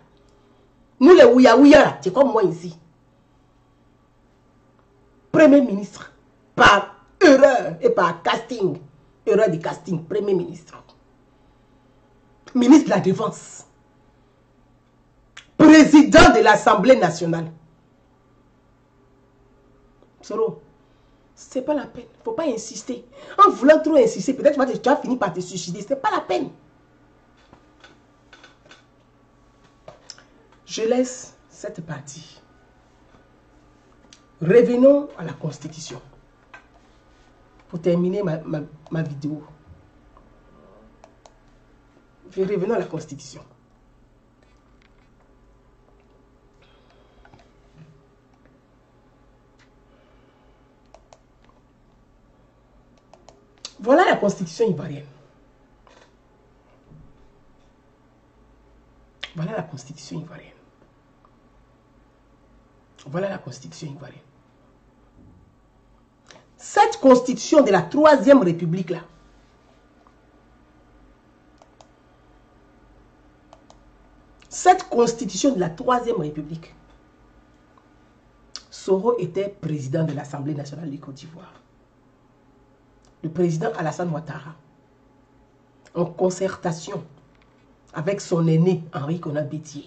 Speaker 1: Nous, les Ouya-Ouya, là, tu es comme moi ici. Premier ministre, par erreur et par casting. Erreur de casting, Premier ministre. Ministre de la Défense. Président de l'Assemblée nationale. Soro, c'est pas la peine. Il ne faut pas insister. En voulant trop insister, peut-être que tu vas finir par te suicider. Ce n'est pas la peine. Je laisse cette partie. Revenons à la Constitution. Pour terminer ma vidéo. Revenons à la Constitution. Voilà la Constitution ivoirienne. Voilà la Constitution ivoirienne. Voilà la Constitution ivoirienne. Cette Constitution de la 3e République là, cette Constitution de la 3e République, Soro était président de l'Assemblée nationale de Côte d'Ivoire. Le président Alassane Ouattara, en concertation avec son aîné Henri Konan Bédié.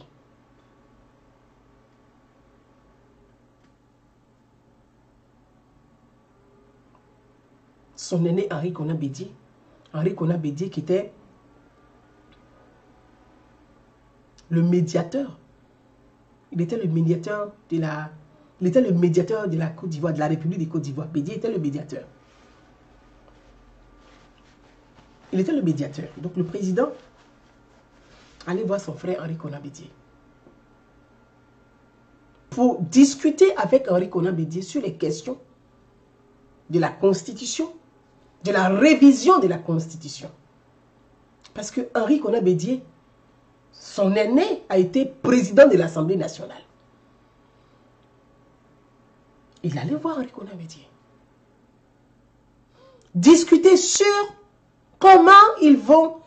Speaker 1: Son aîné Henri Konan Bédié. Henri Konan Bédié qui était le médiateur. Il était le médiateur de la... Il était le médiateur de la Côte d'Ivoire, de la République de Côte d'Ivoire. Bédié était le médiateur. Il était le médiateur. Donc le président allait voir son frère Henri Konan Bédié pour discuter avec Henri Konan Bédié sur les questions de la Constitution, de la révision de la Constitution. Parce que Henri Konan Bédié, son aîné, a été président de l'Assemblée nationale. Il allait voir Henri Konan Bédié. Discuter sur comment ils vont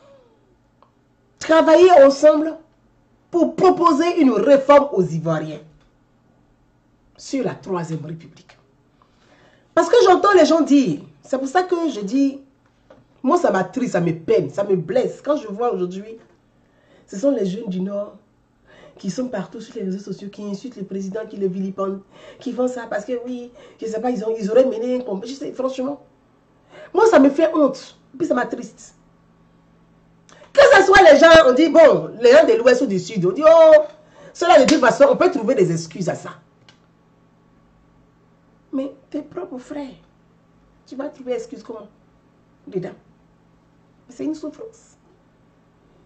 Speaker 1: travailler ensemble pour proposer une réforme aux Ivoiriens sur la 3e République. Parce que j'entends les gens dire, c'est pour ça que je dis, moi ça m'attriste, ça me peine, ça me blesse. Quand je vois aujourd'hui, ce sont les jeunes du Nord qui sont partout sur les réseaux sociaux, qui insultent le président, qui le vilipendent, qui font ça parce que oui, je ne sais pas, ils auraient mené un combat. Je sais, franchement, moi ça me fait honte, puis ça m'attriste. Que ce soit les gens, on dit, bon, les gens de l'Ouest ou du Sud, on dit, oh, cela de toute façon, on peut trouver des excuses à ça. Mais tes propres frères, tu vas trouver excuse comment? Dedans. C'est une souffrance.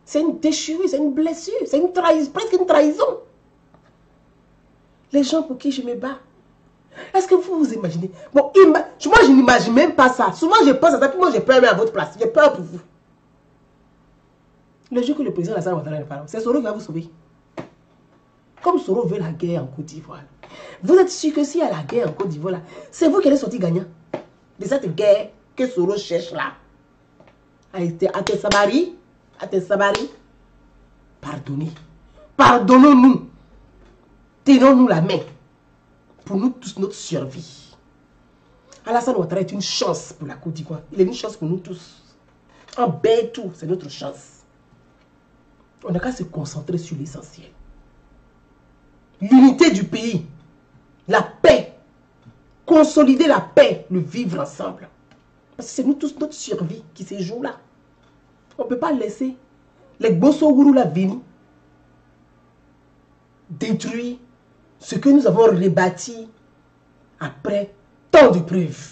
Speaker 1: C'est une déchirure, c'est une blessure, c'est une trahison, presque une trahison. Les gens pour qui je me bats. Est-ce que vous vous imaginez? Bon, moi je n'imagine même pas ça. Souvent je pense à ça, puis moi j'ai peur même à votre place. J'ai peur pour vous. Le jour que le président Alassane Ouattara est parlant, c'est Soro qui va vous sauver. Comme Soro veut la guerre en Côte d'Ivoire. Vous êtes sûr que s'il y a la guerre en Côte d'Ivoire, c'est vous qui allez sortir gagnant de cette guerre que Soro cherche là. À tes sabari, pardonnez. Pardonnons-nous. Tenons-nous la main pour nous tous, notre survie. Alassane Ouattara est une chance pour la Côte d'Ivoire. Il est une chance pour nous tous. En bain tout, c'est notre chance. On n'a qu'à se concentrer sur l'essentiel. L'unité du pays, la paix, consolider la paix, le vivre ensemble. Parce que c'est nous tous, notre survie qui se joue là. On ne peut pas laisser les Bosso-Gourou la venir détruire ce que nous avons rebâti après tant de preuves.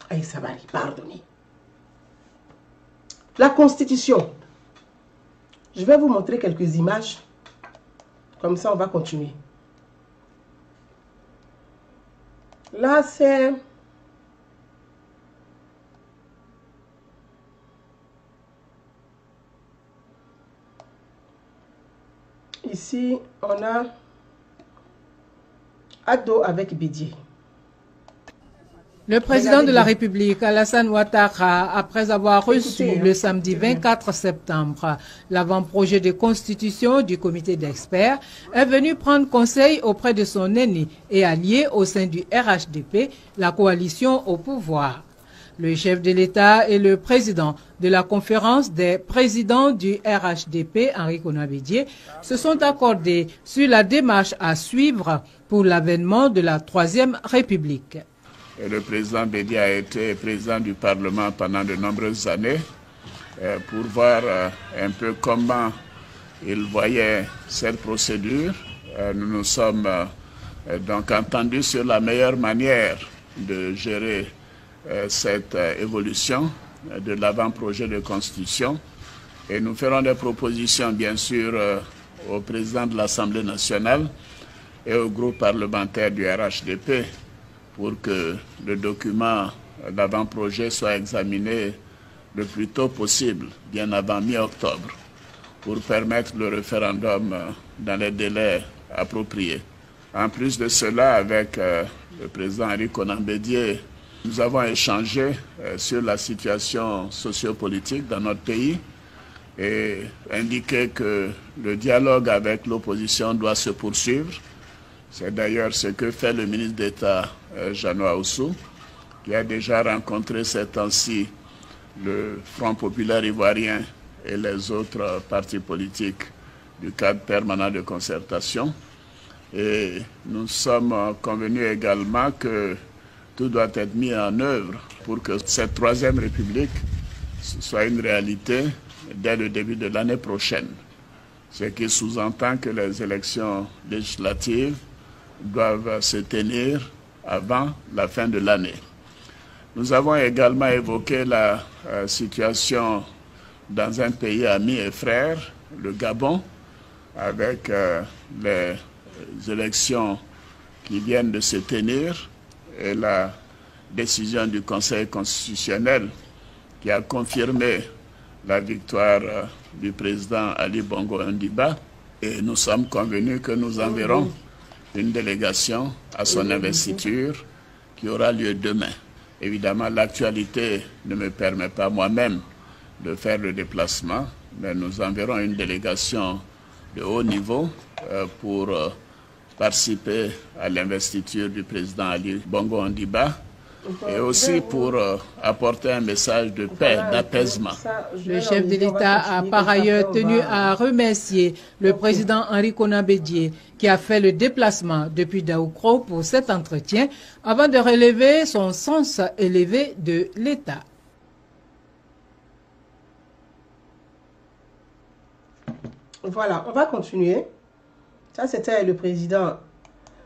Speaker 1: Aïe Sabari, pardonnez. La Constitution. Je vais vous montrer quelques images. Comme ça, on va continuer. Là, c'est... Ici, on a Ado avec Bédié.
Speaker 2: Le président de la République, Alassane Ouattara, après avoir reçu le samedi 24 septembre l'avant-projet de constitution du comité d'experts, est venu prendre conseil auprès de son aîné et allié au sein du RHDP, la coalition au pouvoir. Le chef de l'État et le président de la conférence des présidents du RHDP, Henri Konan Bédié, se sont accordés sur la démarche à suivre pour l'avènement de la Troisième République.
Speaker 3: Et le président Bédié a été président du Parlement pendant de nombreuses années pour voir un peu comment il voyait cette procédure. Nous nous sommes donc entendus sur la meilleure manière de gérer cette évolution de l'avant-projet de constitution. Et nous ferons des propositions, bien sûr, au président de l'Assemblée nationale et au groupe parlementaire du RHDP pour que le document d'avant-projet soit examiné le plus tôt possible, bien avant mi-octobre, pour permettre le référendum dans les délais appropriés. En plus de cela, avec le président Henri Konan Bédié, nous avons échangé sur la situation sociopolitique dans notre pays et indiqué que le dialogue avec l'opposition doit se poursuivre. C'est d'ailleurs ce que fait le ministre d'État Jeannot Ahoussou, qui a déjà rencontré ces temps-ci le Front populaire ivoirien et les autres partis politiques du cadre permanent de concertation. Et nous sommes convenus également que tout doit être mis en œuvre pour que cette Troisième République soit une réalité dès le début de l'année prochaine. Ce qui sous-entend que les élections législatives doivent se tenir avant la fin de l'année. Nous avons également évoqué la situation dans un pays ami et frère, le Gabon, avec les élections qui viennent de se tenir et la décision du Conseil constitutionnel qui a confirmé la victoire du président Ali Bongo Ondimba. Et nous sommes convenus que nous enverrons une délégation à son investiture qui aura lieu demain. Évidemment, l'actualité ne me permet pas moi-même de faire le déplacement, mais nous enverrons une délégation de haut niveau pour participer à l'investiture du président Ali Bongo Ondimba et aussi pour apporter un message de paix, d'apaisement.
Speaker 2: Le chef de l'État a par ailleurs tenu à remercier le président Henri Konan Bédié qui a fait le déplacement depuis Daoukro pour cet entretien avant de relever son sens élevé de l'État.
Speaker 1: Voilà, on va continuer. Ça, c'était le président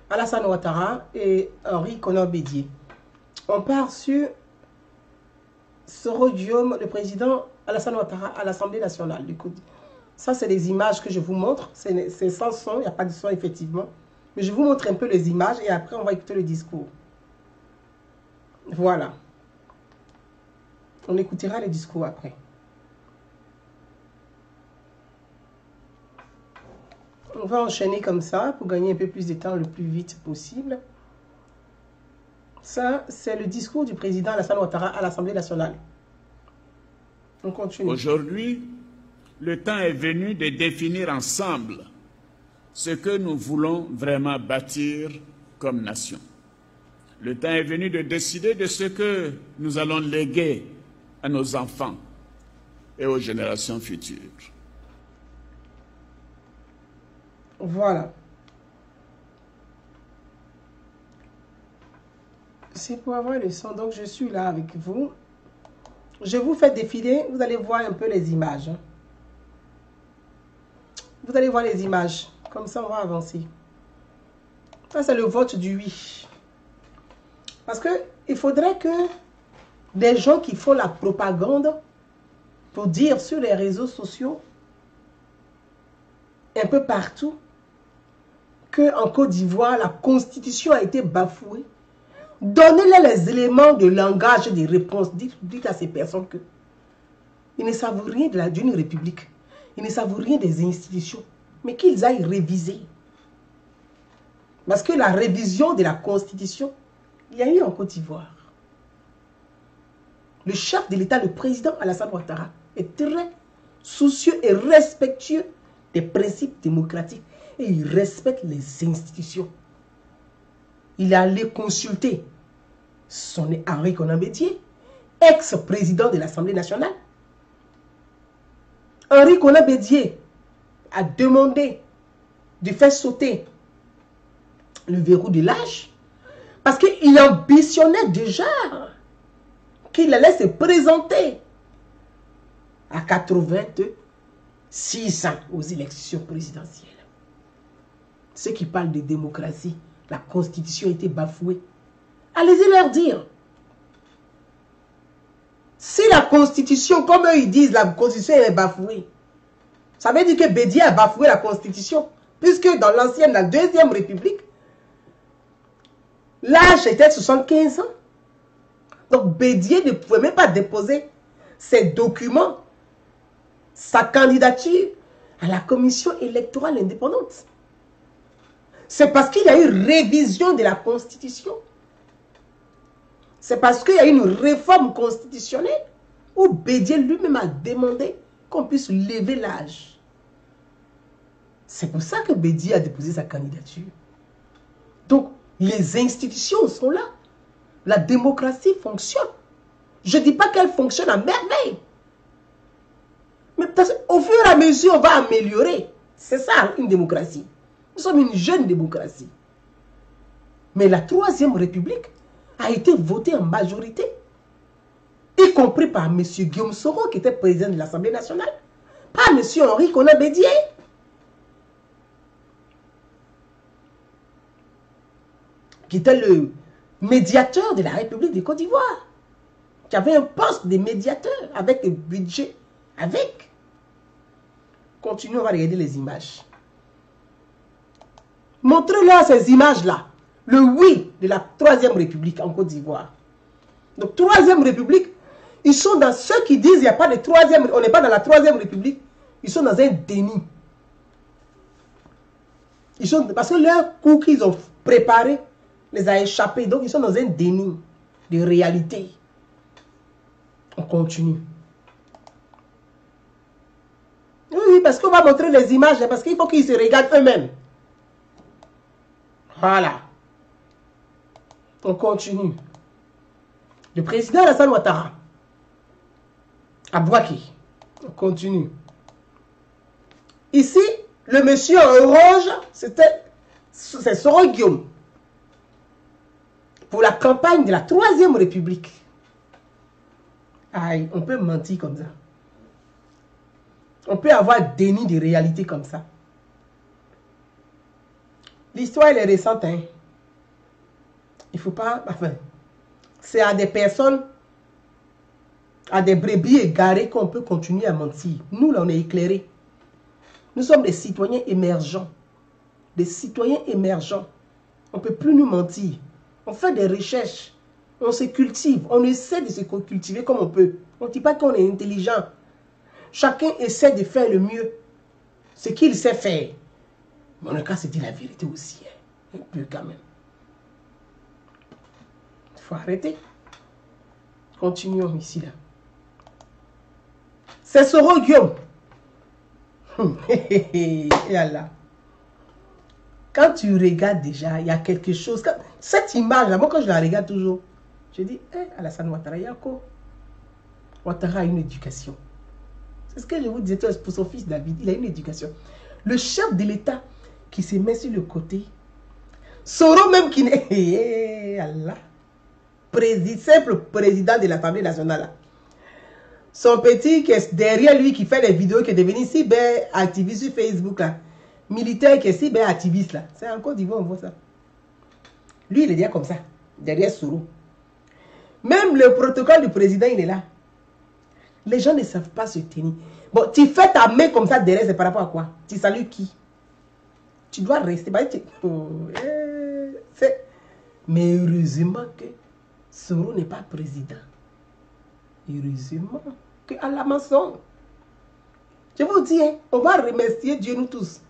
Speaker 1: Alassane Ouattara et Henri Konan Bédié. On part sur Soro-Guillaume, le président Alassane Ouattara à l'Assemblée nationale. Ça, c'est les images que je vous montre. C'est sans son, il n'y a pas de son effectivement. Mais je vous montre un peu les images et après, on va écouter le discours. Voilà. On écoutera le discours après. On va enchaîner comme ça pour gagner un peu plus de temps le plus vite possible. Ça, c'est le discours du président Alassane Ouattara à l'Assemblée nationale. On continue.
Speaker 3: Aujourd'hui, le temps est venu de définir ensemble ce que nous voulons vraiment bâtir comme nation. Le temps est venu de décider de ce que nous allons léguer à nos enfants et aux générations futures.
Speaker 1: Voilà. C'est pour avoir le son. Donc, je suis là avec vous. Je vous fais défiler. Vous allez voir un peu les images. Vous allez voir les images. Comme ça, on va avancer. Ça, c'est le vote du oui. Parce que il faudrait que des gens qui font la propagande pour dire sur les réseaux sociaux, un peu partout, qu'en Côte d'Ivoire, la Constitution a été bafouée. Donnez-les les éléments de langage et des réponses. Dites à ces personnes que ils ne savent rien d'une république. Ils ne savent rien des institutions. Mais qu'ils aillent réviser. Parce que la révision de la Constitution, il y a eu en Côte d'Ivoire. Le chef de l'État, le président Alassane Ouattara, est très soucieux et respectueux des principes démocratiques. Et il respecte les institutions. Il est allé consulter son Henri Konan Bédié, ex-président de l'Assemblée nationale. Henri Konan Bédié a demandé de faire sauter le verrou de l'âge parce qu'il ambitionnait déjà qu'il allait se présenter à 86 ans aux élections présidentielles. Ceux qui parlent de démocratie, la Constitution a été bafouée. Allez-y leur dire. Si la Constitution, comme eux ils disent, la Constitution est bafouée, ça veut dire que Bédié a bafoué la Constitution. Puisque dans l'ancienne, la Deuxième République, l'âge était 75 ans. Donc Bédié ne pouvait même pas déposer ses documents, sa candidature à la commission électorale indépendante. C'est parce qu'il y a eu révision de la Constitution. C'est parce qu'il y a eu une réforme constitutionnelle où Bédié lui-même a demandé qu'on puisse lever l'âge. C'est pour ça que Bédié a déposé sa candidature. Donc, les institutions sont là. La démocratie fonctionne. Je ne dis pas qu'elle fonctionne à merveille. Mais au fur et à mesure, on va améliorer. C'est ça, une démocratie. Nous sommes une jeune démocratie. Mais la Troisième République a été votée en majorité, y compris par M. Guillaume Soro, qui était président de l'Assemblée nationale, par M. Henri Konan Bédié. Qui était le médiateur de la République de Côte d'Ivoire, qui avait un poste de médiateur avec le budget, avec. Continuons, on va regarder les images. Montrez-leur ces images-là. Le oui de la Troisième République en Côte d'Ivoire. Donc, Troisième République, ils sont dans ceux qui disent qu'il n'y a pas de Troisième, on n'est pas dans la Troisième République. Ils sont dans un déni. Ils sont, parce que leur coup qu'ils ont préparé les a échappés. Donc, ils sont dans un déni de réalité. On continue. Oui, parce qu'on va montrer les images, parce qu'il faut qu'ils se regardent eux-mêmes. Voilà. On continue. Le président Alassane Ouattara à Bouaké. On continue. Ici, le monsieur orange, c'est Soro Guillaume. Pour la campagne de la Troisième République. Aïe, on peut mentir comme ça. On peut avoir déni de réalité comme ça. L'histoire, elle est récente, hein. Il ne faut pas... Enfin, c'est à des personnes, à des brebis égarés qu'on peut continuer à mentir. Nous, là, on est éclairés. Nous sommes des citoyens émergents. Des citoyens émergents. On ne peut plus nous mentir. On fait des recherches. On se cultive. On essaie de se cultiver comme on peut. On ne dit pas qu'on est intelligent. Chacun essaie de faire le mieux. Ce qu'il sait faire. Mais on a qu'à se dire la vérité aussi. Hein. Un peu quand même. Il faut arrêter. Continuons ici, là. C'est Soro Guillaume. Et Allah. Quand tu regardes déjà, il y a quelque chose. Cette image-là, moi quand je la regarde toujours, je dis, Alassane Ouattara, Yako. Ouattara a une éducation. C'est ce que je vous disais pour son fils David, il a une éducation. Le chef de l'État qui se met sur le côté, Soro même qui n'est... Allah. Simple président de l'Assemblée nationale. Là. Son petit qui est derrière lui qui fait des vidéos qui est devenu cyber-activiste sur Facebook. Là. Militaire qui est cyber-activiste. C'est en Côte d'Ivoire, on voit ça. Lui, il est déjà comme ça. Derrière Soro. Même le protocole du président, il est là. Les gens ne savent pas se tenir. Bon, tu fais ta main comme ça derrière, c'est par rapport à quoi? Tu salues qui? Tu dois rester. Mais heureusement que Soro n'est pas président. Heureusement que à la maçon. Je vous dis, hein, on va remercier Dieu nous tous.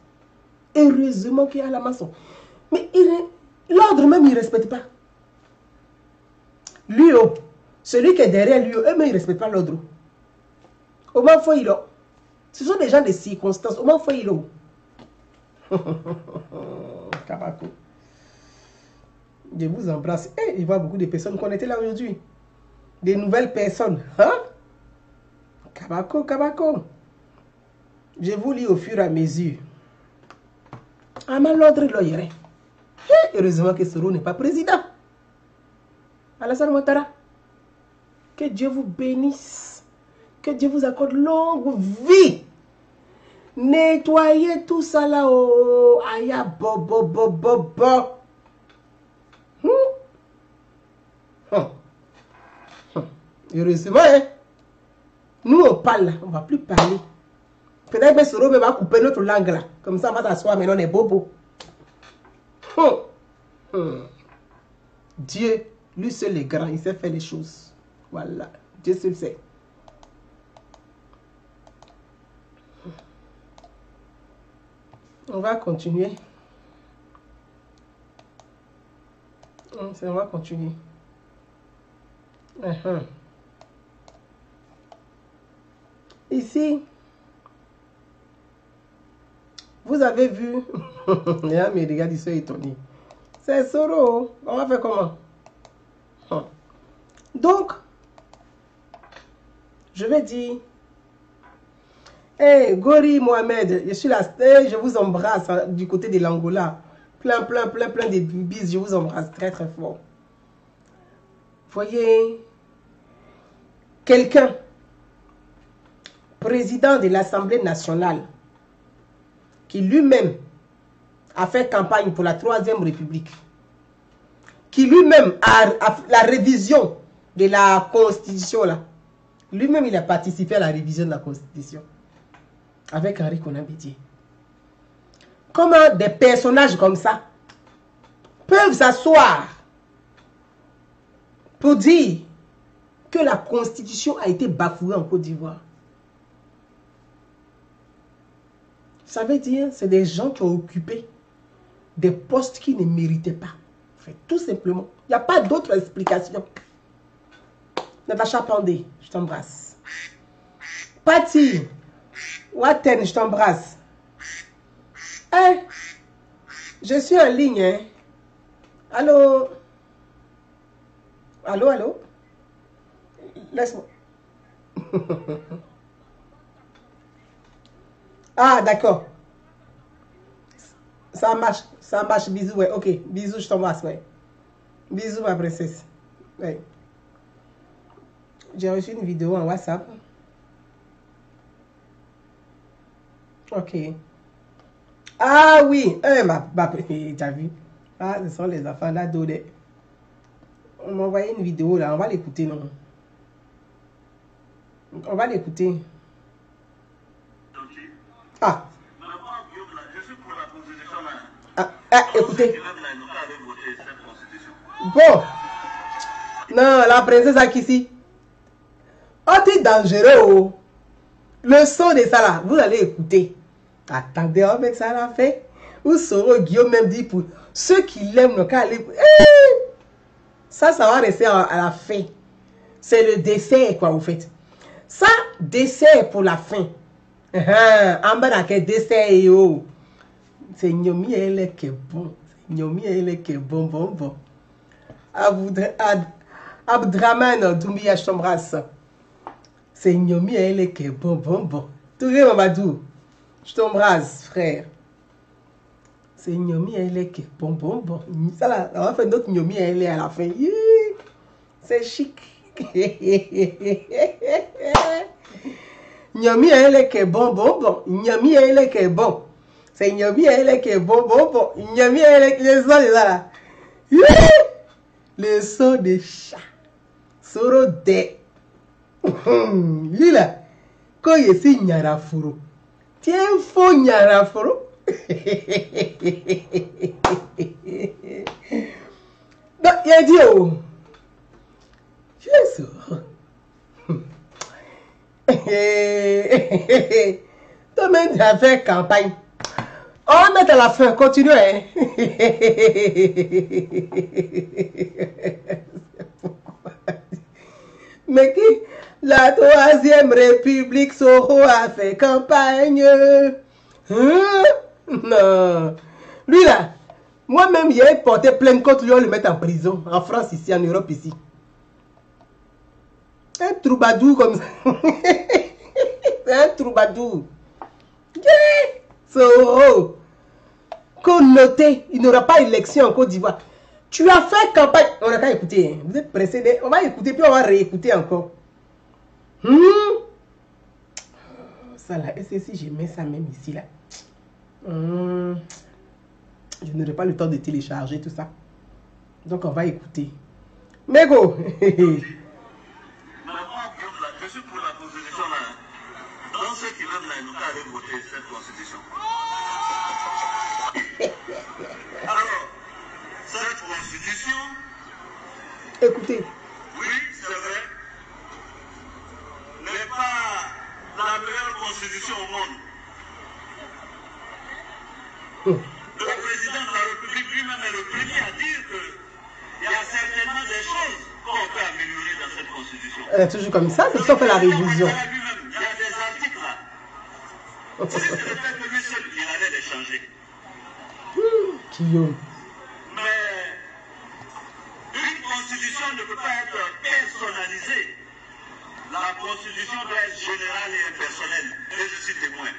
Speaker 1: Heureusement qu'il y a la maçon. Mais l'ordre même, il ne respecte pas. Lui, celui qui est derrière lui, eux-mêmes, ils ne respectent pas l'ordre. Au moins, faut il a. Ce sont des gens de circonstances. Au moins, faut il a. Kabako. Je vous embrasse. Il y a beaucoup de personnes qu'on était là aujourd'hui. Des nouvelles personnes. Hein? Kabako, Kabako. Je vous lis au fur et à mesure. Ah, mais l'ordre, il y aurait. Heureusement que Soro n'est pas président. Alassane Ouattara. Que Dieu vous bénisse. Que Dieu vous accorde longue vie. Nettoyez tout ça là. Oh, aïe, bo. Heureusement, hein? Nous, on parle là. On ne va plus parler. Peut-être que Soro va couper notre langue là. Comme ça, on va s'asseoir, mais on est bobo. Dieu, lui seul est grand. Il sait faire les choses. Voilà. Dieu seul sait. On va continuer. On va continuer. Ici, vous avez vu, les gens me regardent, ils sont étonnés. C'est Soro. On va faire comment? Donc, je vais dire, Gori Mohamed, je suis là, je vous embrasse hein, du côté de l'Angola. Plein de bises, je vous embrasse très très fort. Voyez, quelqu'un, président de l'Assemblée nationale, qui lui-même a fait campagne pour la 3e République, qui lui-même a la révision de la Constitution là. Lui-même, il a participé à la révision de la Constitution avec Henri Konan Bédié. Comment des personnages comme ça peuvent s'asseoir pour dire que la Constitution a été bafouée en Côte d'Ivoire? Ça veut dire que c'est des gens qui ont occupé des postes qui ne méritaient pas. Fait, tout simplement. Il n'y a pas d'autre explication. Natacha Pandé, je t'embrasse. Patti, Waten, je t'embrasse. Je suis en ligne. Hein. Allô? Allô? Laisse-moi. Ah, d'accord. Ça marche, bisous, ouais, ok. Bisous, je t'embrasse, ouais. Bisous, ma princesse. Ouais. J'ai reçu une vidéo en WhatsApp. Ok. Ah oui, t'as vu? Ah, ce sont les enfants là, d'Odé. On m'a envoyé une vidéo là, on va l'écouter, non? On va l'écouter. Ah. Écoutez. Bon. Non, la princesse Akissi. Oh, t'es dangereux, oh. Le son de ça là, vous allez écouter. Attendez, avec ça là fait. Ou Soro Guillaume même dit pour ceux qui l'aiment, le cas, ça va rester à la fin. C'est le dessert, quoi, vous faites. Ça, dessert pour la fin. En bas, dans quel dessert, yo. C'est Nyomi elle qui est bon. Nyomi elle qui est bon. Abdraman Doumbia, je t'embrasse. C'est Nyomi elle qui est bon. Touré Mamadou, je t'embrasse, frère. C'est Nyomi elle qui est bon. Ça là, on va faire notre Nyomi elle à la fin. C'est chic. Nyomi elle qui est bon. Nyomi elle qui est bon. C'est Nyomi elle qui est bon. Nyomi elle qui est là. Le son des chats. Soro de. Lui là. Quand il est Nyarafuro. Tiens, faux Nyarafuro. Donc, il a dit, oh. Jésus. Toi-même, tu as fait campagne. On va mettre à la fin, continue. Hein? Mais qui? La Troisième République, Soro a fait campagne. Hein? Non. Lui là, moi-même, j'ai porté plainte contre lui, on le met en prison. En France, ici, en Europe, ici. Un troubadour comme ça. C'est un troubadour. Yeah. Soro. Connoté, il n'y aura pas élection en Côte d'Ivoire. Tu as fait campagne. On n'a qu'à écouter. Hein. Vous êtes pressé. On va écouter, puis on va réécouter encore. Ça là, et si je mets ça même ici là. Je n'aurai pas le temps de télécharger tout ça. Donc on va écouter. Mego.
Speaker 4: Je suis pour la constitution là. Dans ceux qui veulent là, nous allons voter cette constitution. Alors, cette constitution.
Speaker 1: Écoutez.
Speaker 4: Oui, c'est vrai. N'est pas la meilleure constitution au monde. Le président de la République lui-même est le premier à dire qu'il y a certainement des choses qu'on peut améliorer dans cette constitution.
Speaker 1: Toujours comme ça, c'est ça fait la révision.
Speaker 4: Il y a des articles là. Si c'était lui seul, il allait les changer. Mais une constitution ne peut pas être personnalisée. La constitution doit être générale et impersonnelle. Et je suis témoin.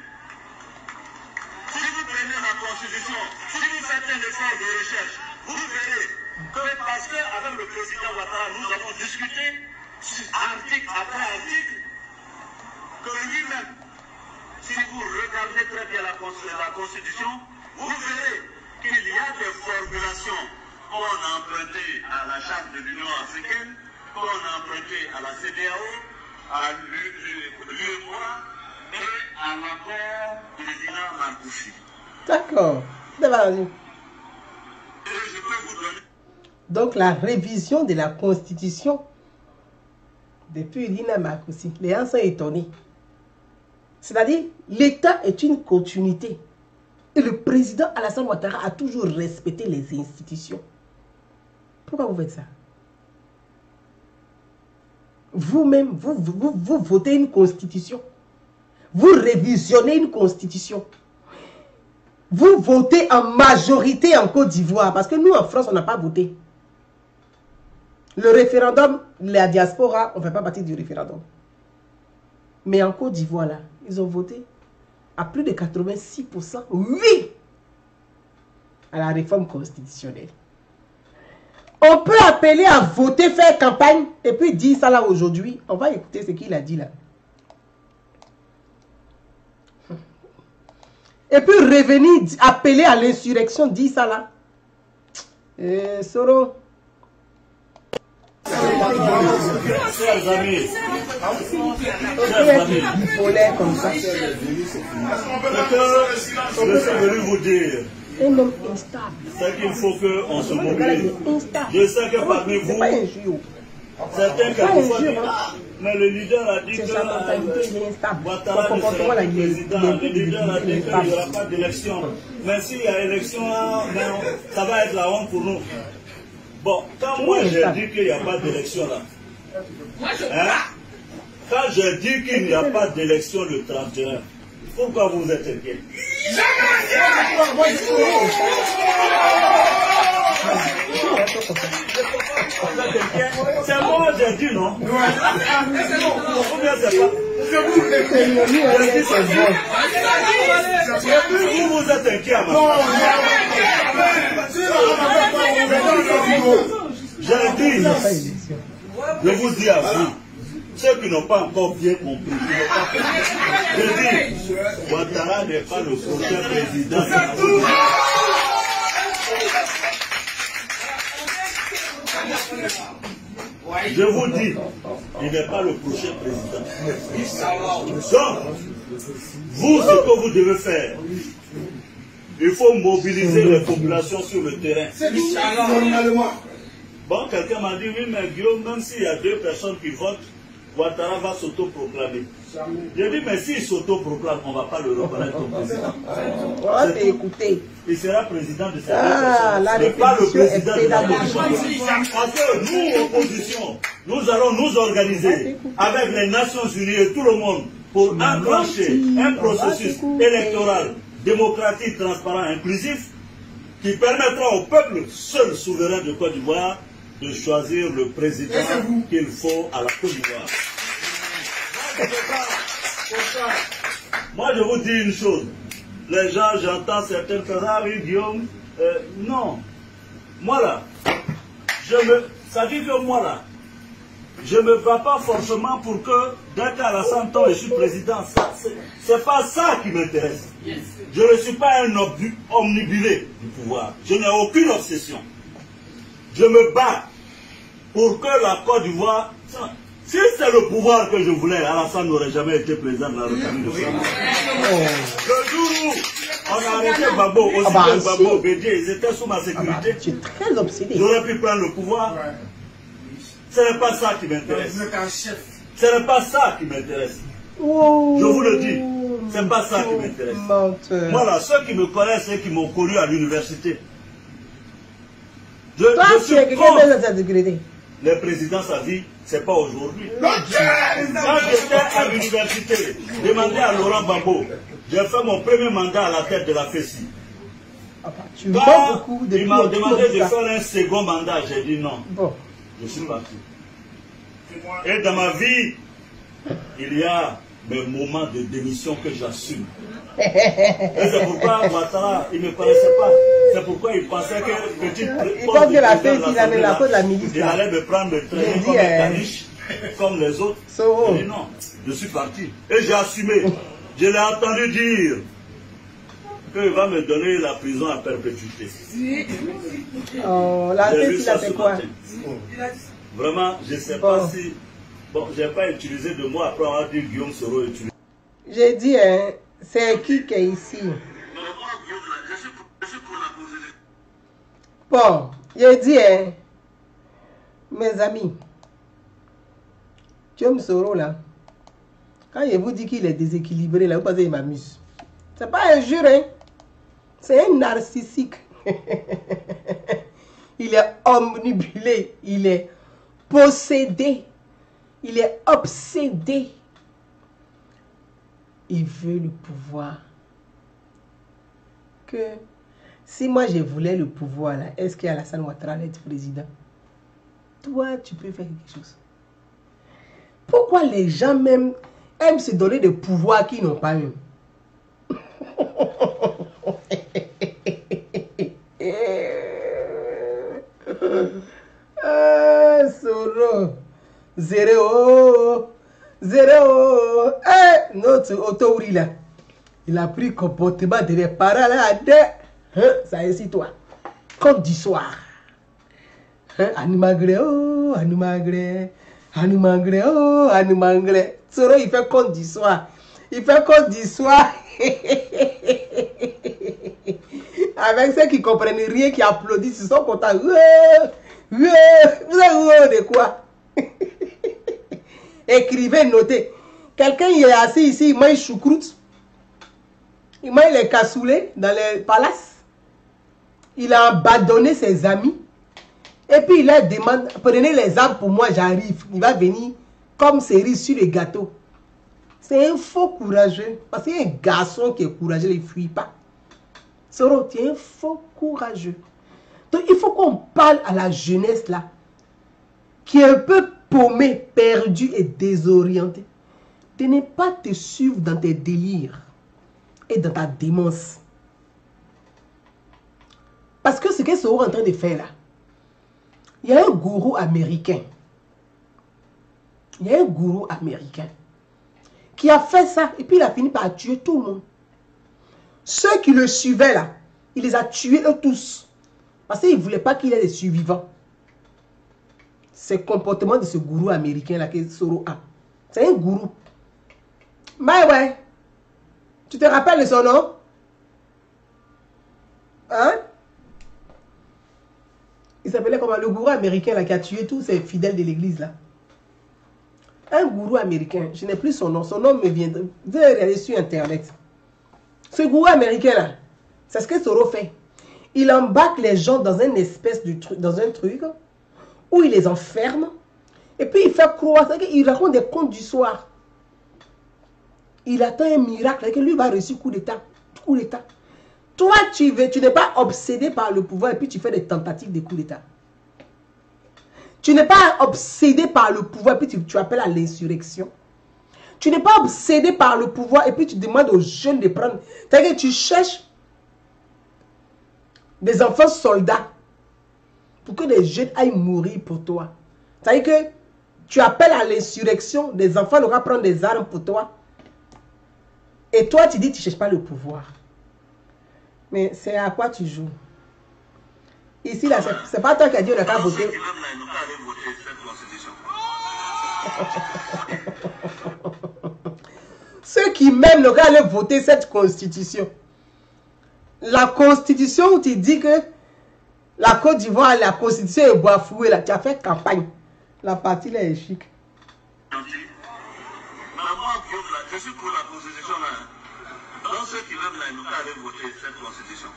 Speaker 4: Si vous prenez la constitution, si vous faites un effort de recherche, vous verrez que parce qu'avec le président Ouattara, nous avons discuté article après article, que lui-même, si vous regardez très bien la constitution, vous verrez qu'il y a des formulations qu'on a empruntées à la Charte de l'Union africaine, qu'on a empruntées à la CEDEAO, à l'UEMOA et à l'accord président Marcoussi.
Speaker 1: D'accord. Donc la révision de la Constitution depuis Lina Marcoussi, les gens sont étonnés. C'est-à-dire, l'État est une continuité. Et le président Alassane Ouattara a toujours respecté les institutions. Pourquoi vous faites ça? Vous-même, vous votez une constitution. Vous révisionnez une constitution. Vous votez en majorité en Côte d'Ivoire. Parce que nous, en France, on n'a pas voté. Le référendum, la diaspora, on ne fait pas partie du référendum. Mais en Côte d'Ivoire, là, ils ont voté à plus de 86%, oui, à la réforme constitutionnelle. On peut appeler à voter, faire campagne, et puis dire ça là aujourd'hui. On va écouter ce qu'il a dit là. Et puis revenir, appeler à l'insurrection, dire ça là. Soro.
Speaker 4: Chers amis,
Speaker 1: bipolaire comme ça.
Speaker 4: ce que je suis venu vous dire,
Speaker 1: Un homme instable.
Speaker 4: c'est qu'il faut qu'on se mobilise.
Speaker 1: Instable.
Speaker 4: Je sais que parmi
Speaker 1: C'est pas un
Speaker 4: vous,
Speaker 1: jeu.
Speaker 4: certains quelquefois disent, mais le leader a dit
Speaker 1: C'est
Speaker 4: que
Speaker 1: sa mentalité, il est instable.
Speaker 4: Ouattara
Speaker 1: Son
Speaker 4: ne sera
Speaker 1: comportement là,
Speaker 4: pas
Speaker 1: il est
Speaker 4: président. Le leader a dit qu'il n'y aura
Speaker 1: instable.
Speaker 4: pas d'élection. Mais s'il y a élection, ça va être la honte pour nous. Bon, quand moi j'ai dit qu'il n'y a pas d'élection là, hein? Quand j'ai dit qu'il n'y a pas d'élection le 31, pourquoi vous êtes inquiet? C'est moi, j'ai dit, non? Ou bien c'est pas? Vous êtes inquiet à ma j'ai dit, je vous dis à vous, ceux qui n'ont pas encore bien compris, je dis, Ouattara n'est pas le prochain président. Je vous dis, il n'est pas le prochain président. Donc, vous, ce que vous devez faire, il faut mobiliser les populations sur le terrain. Bon, quelqu'un m'a dit, oui, mais Guillaume, même s'il y a 2 personnes qui votent, Ouattara va s'auto-proclamer. J'ai dit, mais s'il s'auto-proclame, on ne va pas le reconnaître comme président. Il sera président de cette mais pas le président de la opposition. Parce que nous, opposition, nous allons nous organiser avec les Nations Unies et tout le monde pour enclencher un processus électoral démocratique, transparent, inclusif qui permettra au peuple seul souverain de Côte d'Ivoire de choisir le président qu'il faut à la Côte d'Ivoire. Moi, je vous dis une chose. Les gens, j'entends certaines phrases, ah oui, Guillaume, non. Moi là, ça dit que moi là, je ne me bats pas forcément pour que, dès qu'à la 100 ans, je suis président. C'est pas ça qui m'intéresse. Je ne suis pas un omnibulé du pouvoir. Je n'ai aucune obsession. Je me bats pour que la Côte d'Ivoire... Si c'est le pouvoir que je voulais, Alassane n'aurait jamais été président de la République de France. Le jour où on a arrêté Gbagbo, aussi Gbagbo, Bédié, ils étaient sous ma sécurité.
Speaker 1: Tu es très obsédé.
Speaker 4: J'aurais pu prendre le pouvoir. Ce n'est pas ça qui m'intéresse. Ce n'est pas ça qui m'intéresse. Je vous le dis. Ce n'est pas ça qui m'intéresse. Voilà, ceux qui me connaissent et qui m'ont connu à l'université.
Speaker 1: Toi, tu es quelqu'un de la sécurité.
Speaker 4: Les présidents, sa vie, c'est pas aujourd'hui. Quand j'étais à l'université, demandé à Laurent Gbagbo, j'ai fait mon premier mandat à la tête de la FESI. Quand il m'a demandé de faire un second mandat, j'ai dit non. Je suis parti. Et dans ma vie, il y a des moments de démission que j'assume. Et c'est pourquoi Ouattara, il ne me connaissait pas. C'est pourquoi il pensait que petite
Speaker 1: il pense que la fête, il avait la faute de la milice.
Speaker 4: Il allait me prendre le train comme un caniche, comme les autres. Je dis non, je suis parti. Et j'ai assumé. Je l'ai entendu dire qu'il va me donner la prison à perpétuité.
Speaker 1: Oh, la fête, il a fait quoi?
Speaker 4: Vraiment, je ne sais pas si... Bon, je n'ai pas utilisé de mots après avoir dit Guillaume Soro utilisé.
Speaker 1: J'ai dit, hein, c'est qui est ici? Bon, j'ai dit, hein, mes amis, Guillaume Soro là, quand je vous dis qu'il est déséquilibré là, vous pensez qu'il m'amuse. C'est pas un jure, hein. C'est un narcissique. Il est omnibulé, il est possédé, il est obsédé. Il veut le pouvoir. Que si moi je voulais le pouvoir là, est-ce qu'Alassane Ouattara allait être président? Toi, tu peux faire quelque chose. Pourquoi les gens même aiment se donner des pouvoirs qu'ils n'ont pas eu? Soro, zéro, notre autorité là, il a pris comportement de mes parents là, ça est toi, comme du soir. Animagre, oh, animagre, animagre, oh, animagre. Soro, il fait comme du soir. Il fait comme du soir. Avec ceux qui comprennent rien, qui applaudissent, ils sont contents. Vous avez de quoi? Écrivez, notez. Quelqu'un il est assis ici, il mange choucroute. Il mange les cassoulets dans les palaces. Il a abandonné ses amis. Et puis il leur demande, prenez les arbres pour moi, j'arrive. Il va venir comme cerise sur les gâteaux. C'est un faux courageux. Parce qu'il y a un garçon qui est courageux, il ne fuit pas. Soro, tu es un faux courageux. Donc, il faut qu'on parle à la jeunesse là, qui est un peu paumée, perdue et désorientée. De ne pas te suivre dans tes délires et dans ta démence. Parce que ce que Soro est en train de faire là, il y a un gourou américain. Il y a un gourou américain qui a fait ça et puis il a fini par tuer tout le monde. Ceux qui le suivaient là, il les a tués eux tous. Parce qu'il ne voulait pas qu'il y ait des survivants. C'est le comportement de ce gourou américain là que Soro a. C'est un gourou. Mais ouais. Tu te rappelles de son nom? Hein? Il s'appelait comment? Le gourou américain là qui a tué tous ces fidèles de l'église là. Un gourou américain. Je n'ai plus son nom. Son nom me vient. Vous allez regarder sur internet. Ce gourou américain là, c'est ce que Soro fait. Il embarque les gens dans une espèce de truc, dans un truc où il les enferme et puis il fait croire qu'il raconte des contes du soir. Il attend un miracle que lui va réussir coup d'état. Coup d'état. Toi, tu n'es pas obsédé par le pouvoir et puis tu fais des tentatives de coup d'état. Tu n'es pas obsédé par le pouvoir et puis tu appelles à l'insurrection. Tu n'es pas obsédé par le pouvoir et puis tu demandes aux jeunes de prendre. C'est-à-dire que tu cherches des enfants soldats pour que les jeunes aillent mourir pour toi. C'est-à-dire que tu appelles à l'insurrection, des enfants n'auront prendre des armes pour toi. Et toi, tu dis que tu ne cherches pas le pouvoir. Mais c'est à quoi tu joues? Ici, là, c'est pas toi qui as dit on n'a qu'à voter. Ceux qui m'aiment n'ont qu'à aller voter cette constitution. La constitution où tu dis que la Côte d'Ivoire, la constitution est bafouée, là, tu as fait campagne. La partie là est chic.
Speaker 4: Je suis pour la constitution là. Donc ceux qui veulent là, ils n'ont qu'à aller voter cette constitution.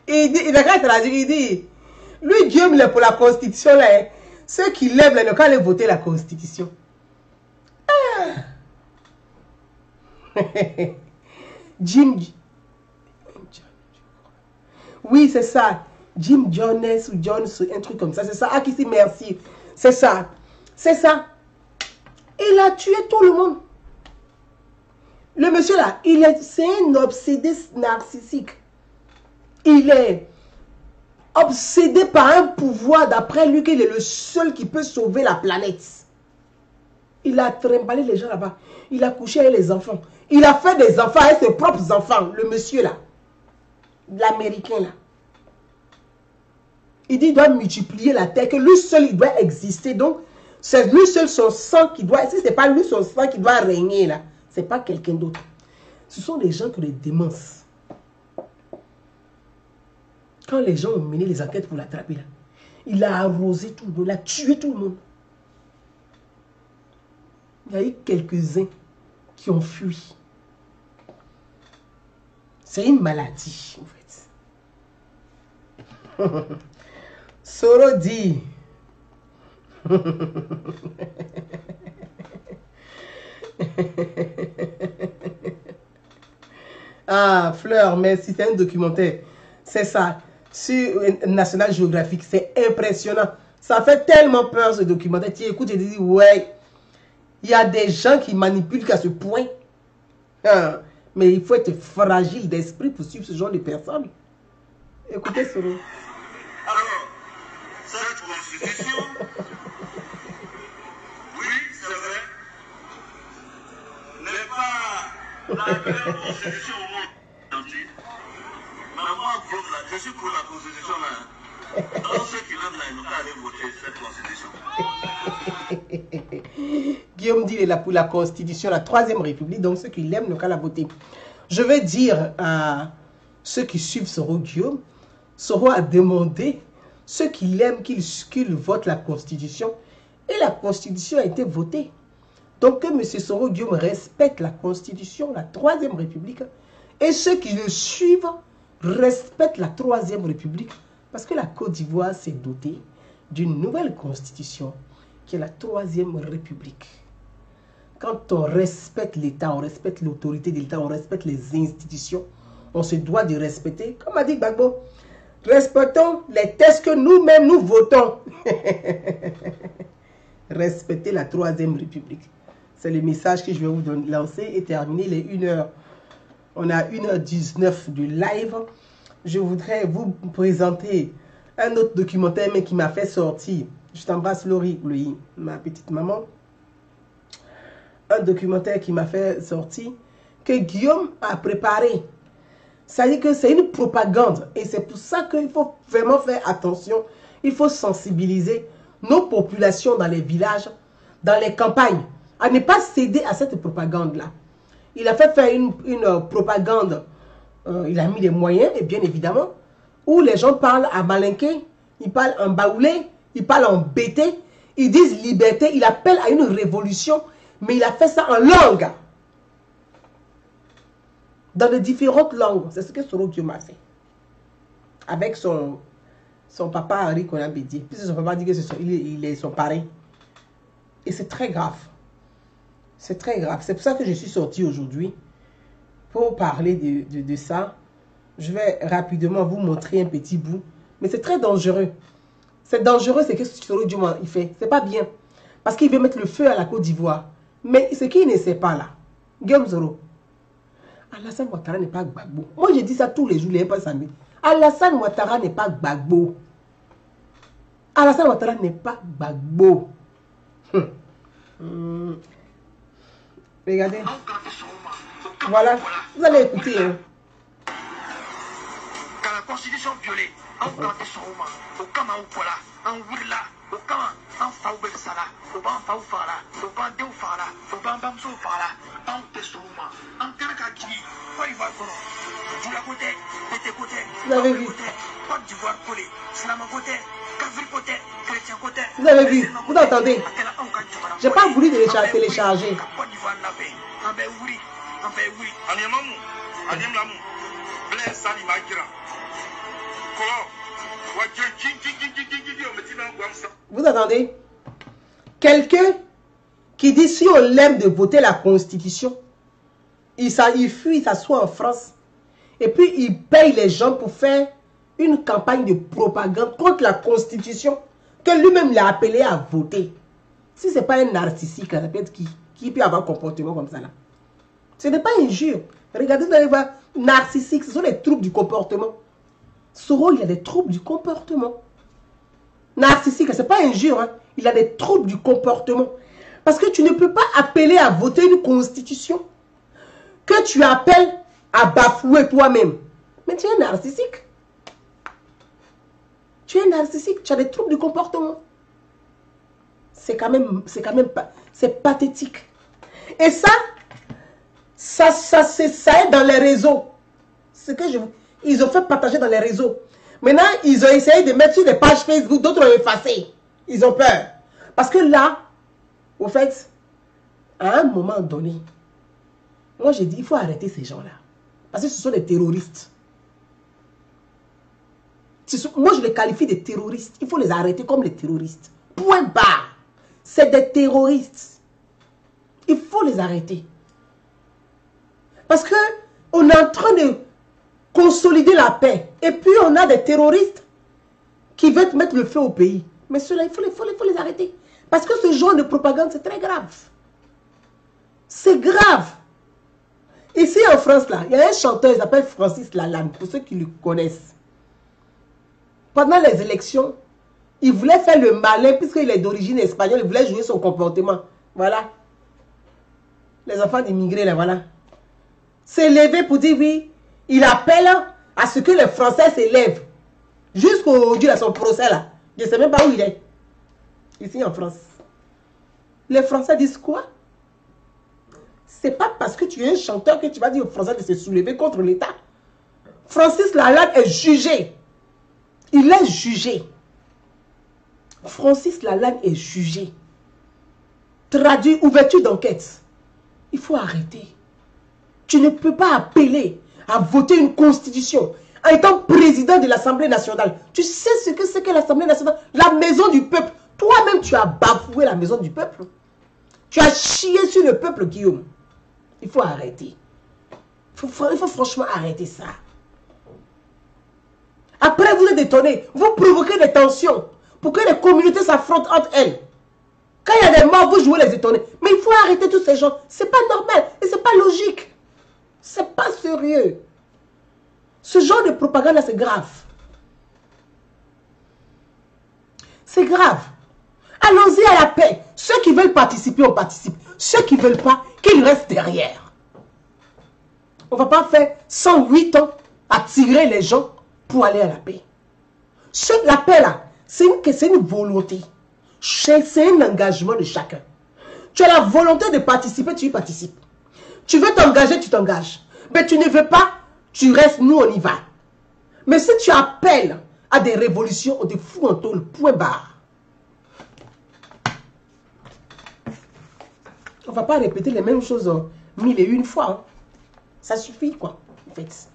Speaker 1: il dit, lui Guillaume il est pour la constitution là. Hein. Ceux qui l'aiment là, ils n'ont qu'à aller voter la constitution. Ah. Jim. Oui, c'est ça. Jim Jones ou Jones, un truc comme ça. C'est ça. Ah, qui dit merci. C'est ça. C'est ça. Il a tué tout le monde. Le monsieur là, c'est un obsédé narcissique. Il est obsédé par un pouvoir d'après lui qu'il est le seul qui peut sauver la planète. Il a trimballé les gens là-bas. Il a couché avec les enfants. Il a fait des enfants avec ses propres enfants. Le monsieur là. L'américain là. Il dit qu'il doit multiplier la terre. Que lui seul il doit exister. Donc c'est lui seul son sang qui doit. Si ce n'est pas lui son sang qui doit régner là. Ce n'est pas quelqu'un d'autre. Ce sont des gens qui ont des démences. Quand les gens ont mené les enquêtes pour l'attraper là. Il a arrosé tout le monde. Il a tué tout le monde. Il y a eu quelques-uns qui ont fui. C'est une maladie, en fait. Soro dit. Ah, Fleur, merci, c'est un documentaire. C'est ça. Sur National Geographic, c'est impressionnant. Ça fait tellement peur ce documentaire. Tu écoutes et tu dis, ouais. Il y a des gens qui manipulent qu'à ce point. Mais il faut être fragile d'esprit pour suivre ce genre de personnes. Écoutez Soro.
Speaker 4: Alors, cette constitution, oui, c'est vrai, n'est pas la meilleure constitution au monde entier. Mais moi, je suis pour la constitution là. Donc ceux qui l'aiment là, ils n'ont qu'à aller voter cette constitution.
Speaker 1: Guillaume dit qu'il est là pour la constitution, la 3e République, donc ceux qui l'aiment n'ont qu'à la voter. Je vais dire à ceux qui suivent Soro Guillaume, Soro a demandé ceux qui l'aiment qu'ils votent la constitution et la constitution a été votée. Donc que M. Soro Guillaume respecte la constitution, la 3e République et ceux qui le suivent respectent la 3e République parce que la Côte d'Ivoire s'est dotée d'une nouvelle constitution qui est la 3e République. Quand on respecte l'État, on respecte l'autorité de l'État, on respecte les institutions, on se doit de respecter, comme a dit Gbagbo, respectons les textes que nous-mêmes nous votons. Respectez la 3e République. C'est le message que je vais vous lancer et terminer les 1h. On a 1h19 du live. Je voudrais vous présenter un autre documentaire mais qui m'a fait sortir. Je t'embrasse Laurie, ma petite maman. Un documentaire qui m'a fait sortir que Guillaume a préparé. Ça dit que c'est une propagande et c'est pour ça qu'il faut vraiment faire attention. Il faut sensibiliser nos populations dans les villages, dans les campagnes, à ne pas céder à cette propagande-là. Il a fait faire une propagande, il a mis des moyens, et bien évidemment, où les gens parlent à malinqué, ils parlent en baoulé, ils parlent en bété, ils disent liberté, il appelle à une révolution, mais il a fait ça en langue. Dans les différentes langues. C'est ce que Soro Guillaume a fait. Avec son papa Henri Konambédié. Puisque son papa dit que il est son parrain. Et c'est très grave. C'est très grave. C'est pour ça que je suis sorti aujourd'hui. Pour parler de ça. Je vais rapidement vous montrer un petit bout. Mais c'est très dangereux. C'est dangereux, c'est que Soro Guillaume il fait. C'est pas bien. Parce qu'il veut mettre le feu à la Côte d'Ivoire. Mais ce qu'il ne sait pas là. Guillaume Soro. Alassane Ouattara n'est pas Gbagbo. Moi, je dis ça tous les jours, les pas samedi. Alassane Ouattara n'est pas Gbagbo. Alassane Ouattara n'est pas Gbagbo. Regardez. Voilà. Vous allez écouter. Hein.
Speaker 5: Quand la constitution violée, on prend son roman, au Kama ou Pola, en Willa, au Kama, en Faoubel Sala, au Ban Faoufala, au Ban Deoufala, au Ban Bamso Fala, en Tessouma, en Kanakaki, Côte d'Ivoire, du la côté, Pété côté, Côte d'Ivoire collé, Slama côté, Kavri côté, Chrétien côté.
Speaker 1: Vous avez vu, vous entendez? J'ai pas voulu télécharger.
Speaker 5: Côte d'Ivoire la paix, en Béouri, en Béouri, en Yamamou, en Yamamou, Blaise Sali Magira.
Speaker 1: Vous entendez? Quelqu'un qui dit si on l'aime de voter la Constitution, il fuit, il s'assoit en France. Et puis il paye les gens pour faire une campagne de propagande contre la Constitution que lui-même l'a appelé à voter. Si ce n'est pas un narcissique, ça peut être qui peut avoir un comportement comme ça là? Ce n'est pas injure. Regardez, vous allez voir, narcissique, ce sont les troubles du comportement. Soro, il a des troubles du comportement. Narcissique, ce n'est pas injure, hein. Il a des troubles du comportement. Parce que tu ne peux pas appeler à voter une constitution que tu appelles à bafouer toi-même. Mais tu es narcissique. Tu es narcissique, tu as des troubles du comportement. C'est quand même c'est pathétique. Et ça est dans les réseaux. C'est que ils ont fait partager dans les réseaux. Maintenant, ils ont essayé de mettre sur des pages Facebook, d'autres ont effacé. Ils ont peur. Parce que là, au fait, à un moment donné, moi j'ai dit, il faut arrêter ces gens-là. Parce que ce sont des terroristes. Moi je les qualifie de terroristes. Il faut les arrêter comme les terroristes. Point barre. C'est des terroristes. Il faut les arrêter. Parce que on est en train de consolider la paix. Et puis on a des terroristes qui veulent mettre le feu au pays. Mais ceux-là, il faut les arrêter. Parce que ce genre de propagande, c'est très grave. C'est grave. Ici en France, là, il y a un chanteur, il s'appelle Francis Lalanne, pour ceux qui le connaissent. Pendant les élections, il voulait faire le malin, puisqu'il est d'origine espagnole, il voulait jouer son comportement. Voilà. Les enfants d'immigrés, là, voilà. S'est levé pour dire, oui, il appelle à ce que les Français s'élèvent. Jusqu'aujourd'hui, à son procès, là. Je ne sais même pas où il est. Ici en France. Les Français disent quoi? C'est pas parce que tu es un chanteur que tu vas dire aux Français de se soulever contre l'État. Francis Lalanne est jugé. Il est jugé. Francis Lalanne est jugé. Traduit, ouverture d'enquête. Il faut arrêter. Tu ne peux pas appeler à voter une constitution en étant président de l'Assemblée nationale. Tu sais ce que c'est que l'Assemblée nationale? La maison du peuple. Toi-même, tu as bafoué la maison du peuple. Tu as chié sur le peuple, Guillaume. Il faut arrêter. Il faut franchement arrêter ça. Après, vous êtes étonnés. Vous provoquez des tensions pour que les communautés s'affrontent entre elles. Quand il y a des morts, vous jouez les étonnés. Mais il faut arrêter tous ces gens. C'est pas normal et c'est pas logique. C'est pas sérieux. Ce genre de propagande là, c'est grave. C'est grave. Allons-y à la paix. Ceux qui veulent participer, on participe. Ceux qui ne veulent pas, qu'ils restent derrière. On ne va pas faire 108 ans à tirer les gens pour aller à la paix. La paix là, c'est une volonté. C'est un engagement de chacun. Tu as la volonté de participer, tu y participes. Tu veux t'engager, tu t'engages. Mais tu ne veux pas, tu restes, nous on y va. Mais si tu appelles à des révolutions, on te fout en tôle, point barre. On ne va pas répéter les mêmes choses 1001 fois. Hein. Ça suffit quoi, en fait.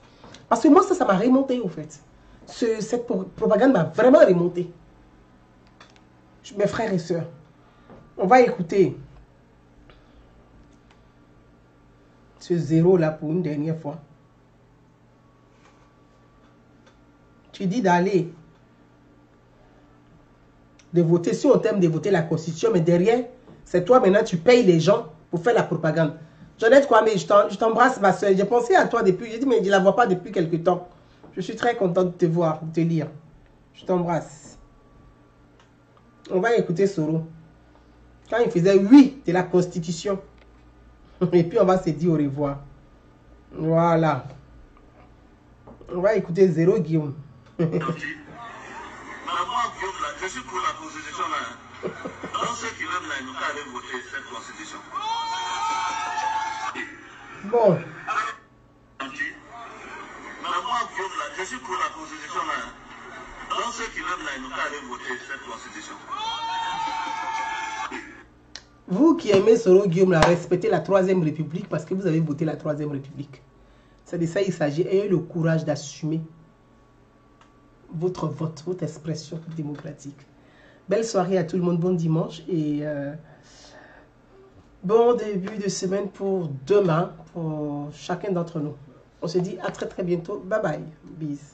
Speaker 1: Parce que moi, ça m'a remonté, en fait. Cette propagande m'a vraiment remonté. Mes frères et sœurs, on va écouter ce zéro là pour une dernière fois. Tu dis d'aller, de voter, si on t'aime de voter la Constitution, mais derrière, c'est toi maintenant, tu payes les gens pour faire la propagande. Jeannette Kwame, je t'embrasse ma soeur. J'ai pensé à toi depuis, j'ai dit mais je ne la vois pas depuis quelque temps. Je suis très contente de te voir, de te lire. Je t'embrasse. On va écouter Soro. Quand il faisait oui de la Constitution. Et puis on va se dire au revoir. Voilà. On va écouter Zéro Guillaume.
Speaker 4: Mais moi, Guillaume, là, je suis pour la Constitution. Là. Dans ceux qui veulent, là, ils n'ont qu'à aller voter cette Constitution.
Speaker 1: Bon.
Speaker 4: Mais moi, Guillaume, là, je suis pour la Constitution. Là. Dans ceux qui veulent, là, ils n'ont qu'à aller voter cette Constitution.
Speaker 1: Vous qui aimez Soro Guillaume, là, respectez la 3e République parce que vous avez voté la 3e République. C'est de ça qu'il s'agit. Ayez le courage d'assumer votre vote, votre expression démocratique. Belle soirée à tout le monde, bon dimanche et bon début de semaine pour demain, pour chacun d'entre nous. On se dit à très très bientôt. Bye bye. Bis.